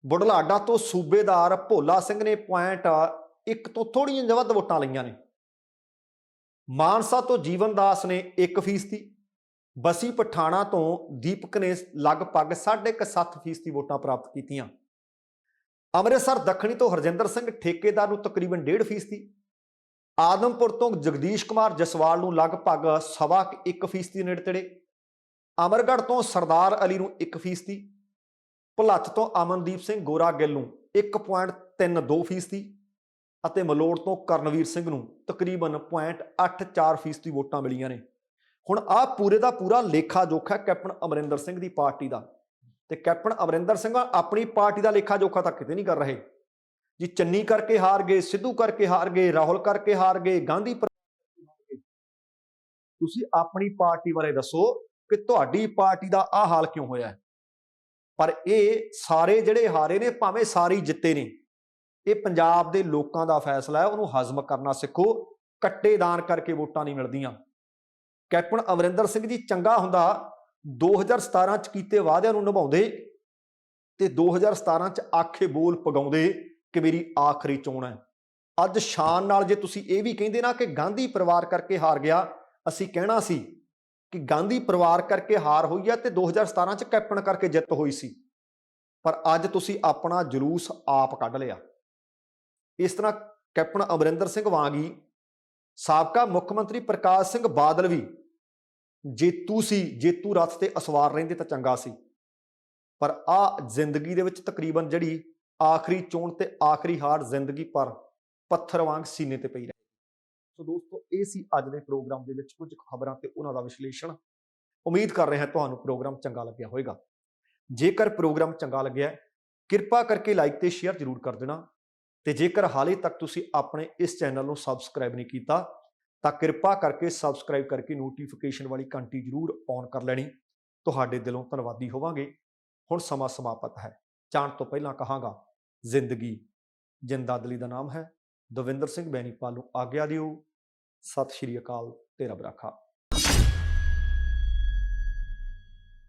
ਬੁਢਲਾਡਾ ਤੋਂ ਸੂਬੇਦਾਰ ਭੋਲਾ ਸਿੰਘ ਨੇ 0.1 ਤੋਂ ਥੋੜ੍ਹੀਆਂ ਜਿਹੀਆਂ ਵੱਧ ਵੋਟਾਂ ਲਈਆਂ ਨੇ। ਮਾਨਸਾ ਤੋਂ ਜੀਵਨ ਦਾਸ ਨੇ 1%, ਬਸੀ ਪਠਾਣਾ ਤੋਂ ਦੀਪਕ ਨੇ ਲਗਭਗ 7.5% ਵੋਟਾਂ ਪ੍ਰਾਪਤ ਕੀਤੀਆਂ। ਅੰਮ੍ਰਿਤਸਰ ਦੱਖਣੀ ਤੋਂ ਹਰਜਿੰਦਰ ਸਿੰਘ ਠੇਕੇਦਾਰ ਨੂੰ ਤਕਰੀਬਨ 1.5%, ਆਦਮਪੁਰ ਤੋਂ ਜਗਦੀਸ਼ ਕੁਮਾਰ ਜਸਵਾਲ ਨੂੰ ਲਗਭਗ 1.25% ਦੇ ਨੇੜੇ ਤੇੜੇ, ਅਮਰਗੜ੍ਹ ਤੋਂ ਸਰਦਾਰ ਅਲੀ ਨੂੰ 1%, ਭੁਲੱਥ ਤੋਂ ਅਮਨਦੀਪ ਸਿੰਘ ਗੋਰਾ ਗਿੱਲ ਨੂੰ 1.32% ਅਤੇ ਮਲੋੜ ਤੋਂ ਕਰਨਵੀਰ ਸਿੰਘ ਨੂੰ ਤਕਰੀਬਨ 0.84% ਵੋਟਾਂ ਮਿਲੀਆਂ ਨੇ। ਹੁਣ ਆਹ ਪੂਰੇ ਦਾ ਪੂਰਾ ਲੇਖਾ ਜੋਖਾ ਕੈਪਟਨ ਅਮਰਿੰਦਰ ਸਿੰਘ ਦੀ ਪਾਰਟੀ ਦਾ, ਤੇ ਕੈਪਟਨ ਅਮਰਿੰਦਰ ਸਿੰਘ ਆਪਣੀ ਪਾਰਟੀ ਦਾ ਲੇਖਾ ਜੋਖਾ ਤਾਂ ਕਿਤੇ ਨਹੀਂ ਕਰ ਰਹੇ ਜੀ। ਚੰਨੀ ਕਰਕੇ ਹਾਰ ਗਏ, ਸਿੱਧੂ ਕਰਕੇ ਹਾਰ ਗਏ, ਰਾਹੁਲ ਕਰਕੇ ਹਾਰ ਗਏ, ਗਾਂਧੀ ਤੁਸੀਂ ਆਪਣੀ ਪਾਰਟੀ ਬਾਰੇ ਦੱਸੋ ਕਿ ਤੁਹਾਡੀ ਪਾਰਟੀ ਦਾ ਆਹ ਹਾਲ ਕਿਉਂ ਹੋਇਆ ਹੈ। ਪਰ ਇਹ ਸਾਰੇ ਜਿਹੜੇ ਹਾਰੇ ਨੇ, ਭਾਵੇਂ ਸਾਰੇ ਜਿੱਤੇ ਨੇ, ਇਹ ਪੰਜਾਬ ਦੇ ਲੋਕਾਂ ਦਾ ਫੈਸਲਾ ਹੈ, ਉਹਨੂੰ ਹਜ਼ਮ ਕਰਨਾ ਸਿੱਖੋ। ਕੱਟੇ ਦਾਨ ਕਰਕੇ ਵੋਟਾਂ ਨਹੀਂ ਮਿਲਦੀਆਂ। ਕੈਪਟਨ ਅਮਰਿੰਦਰ ਸਿੰਘ ਜੀ ਚੰਗਾ ਹੁੰਦਾ 2017 ਚ ਕੀਤੇ ਵਾਅਦਿਆਂ ਨੂੰ ਨਿਭਾਉਂਦੇ ਤੇ 2017 ਚ ਆਖੇ ਬੋਲ ਪਗਾਉਂਦੇ ਕਿ ਮੇਰੀ ਆਖਰੀ ਚੋਣ ਹੈ। ਅੱਜ ਸ਼ਾਨ ਨਾਲ ਜੇ ਤੁਸੀਂ ਇਹ ਵੀ ਕਹਿੰਦੇ ਨਾ ਕਿ ਗਾਂਧੀ ਪਰਿਵਾਰ ਕਰਕੇ ਹਾਰ ਗਿਆ, ਅਸੀਂ ਕਹਿਣਾ ਸੀ ਕਿ ਗਾਂਧੀ ਪਰਿਵਾਰ ਕਰਕੇ ਹਾਰ ਹੋਈ ਹੈ ਤੇ 2017 ਚ ਕੈਪਟਨ ਕਰਕੇ ਜਿੱਤ ਹੋਈ ਸੀ। ਪਰ ਅੱਜ ਤੁਸੀਂ ਆਪਣਾ ਜਲੂਸ ਆਪ ਕੱਢ ਲਿਆ। ਇਸ ਤਰ੍ਹਾਂ ਕੈਪਟਨ ਅਮਰਿੰਦਰ ਸਿੰਘ ਵਾਂਗ ਹੀ ਸਾਬਕਾ ਮੁੱਖ ਮੰਤਰੀ ਪ੍ਰਕਾਸ਼ ਸਿੰਘ ਬਾਦਲ ਵੀ ਜੇਤੂ ਸੀ, ਜੇਤੂ ਰੱਥ ਤੇ ਅਸਵਾਰ ਰਹਿੰਦੇ ਤਾਂ ਚੰਗਾ ਸੀ। ਪਰ ਆਹ ਜ਼ਿੰਦਗੀ ਦੇ ਵਿੱਚ ਤਕਰੀਬਨ ਜਿਹੜੀ ਆਖਰੀ ਚੋਣ ਤੇ ਆਖਰੀ ਹਾਰ ਜ਼ਿੰਦਗੀ ਪਰ ਪੱਥਰ ਵਾਂਗ ਸੀਨੇ ਤੇ ਪਈ ਰਹੀ। ਸੋ ਦੋਸਤੋ, ਇਹ ਸੀ ਅੱਜ ਦੇ ਪ੍ਰੋਗਰਾਮ ਦੇ ਵਿੱਚ ਕੁਝ ਖਬਰਾਂ ਤੇ ਉਹਨਾਂ ਦਾ ਵਿਸ਼ਲੇਸ਼ਣ। ਉਮੀਦ ਕਰ ਰਹੇ ਹਾਂ ਤੁਹਾਨੂੰ ਪ੍ਰੋਗਰਾਮ ਚੰਗਾ ਲੱਗਿਆ ਹੋਵੇਗਾ। ਜੇਕਰ ਪ੍ਰੋਗਰਾਮ ਚੰਗਾ ਲੱਗਿਆ, ਕਿਰਪਾ ਕਰਕੇ ਲਾਈਕ ਤੇ ਸ਼ੇਅਰ ਜ਼ਰੂਰ ਕਰ ਦੇਣਾ, ਤੇ ਜੇਕਰ ਹਾਲੇ ਤੱਕ ਤੁਸੀਂ ਆਪਣੇ ਇਸ ਚੈਨਲ ਨੂੰ ਸਬਸਕ੍ਰਾਈਬ ਨਹੀਂ ਕੀਤਾ ਤਾਂ ਕਿਰਪਾ ਕਰਕੇ ਸਬਸਕ੍ਰਾਈਬ ਕਰਕੇ ਨੋਟੀਫਿਕੇਸ਼ਨ ਵਾਲੀ ਘੰਟੀ ਜ਼ਰੂਰ ਔਨ ਕਰ ਲੈਣੀ। ਤੁਹਾਡੇ ਦਿਲੋਂ ਧੰਨਵਾਦੀ ਹੋਵਾਂਗੇ। ਹੁਣ ਸਮਾਂ ਸਮਾਪਤ ਹੈ। ਜਾਣ ਤੋਂ ਪਹਿਲਾਂ ਕਹਾਂਗਾ, ਜ਼ਿੰਦਗੀ ਜਿੰਦਾਦਲੀ ਦਾ ਨਾਮ ਹੈ। ਦਵਿੰਦਰ ਸਿੰਘ ਬੈਣੀਪਾਲ ਨੂੰ ਆਗਿਆ ਦਿਓ। ਸਤਿ ਸ਼੍ਰੀ ਅਕਾਲ ਤੇ ਰੱਬ ਰਾਖਾ।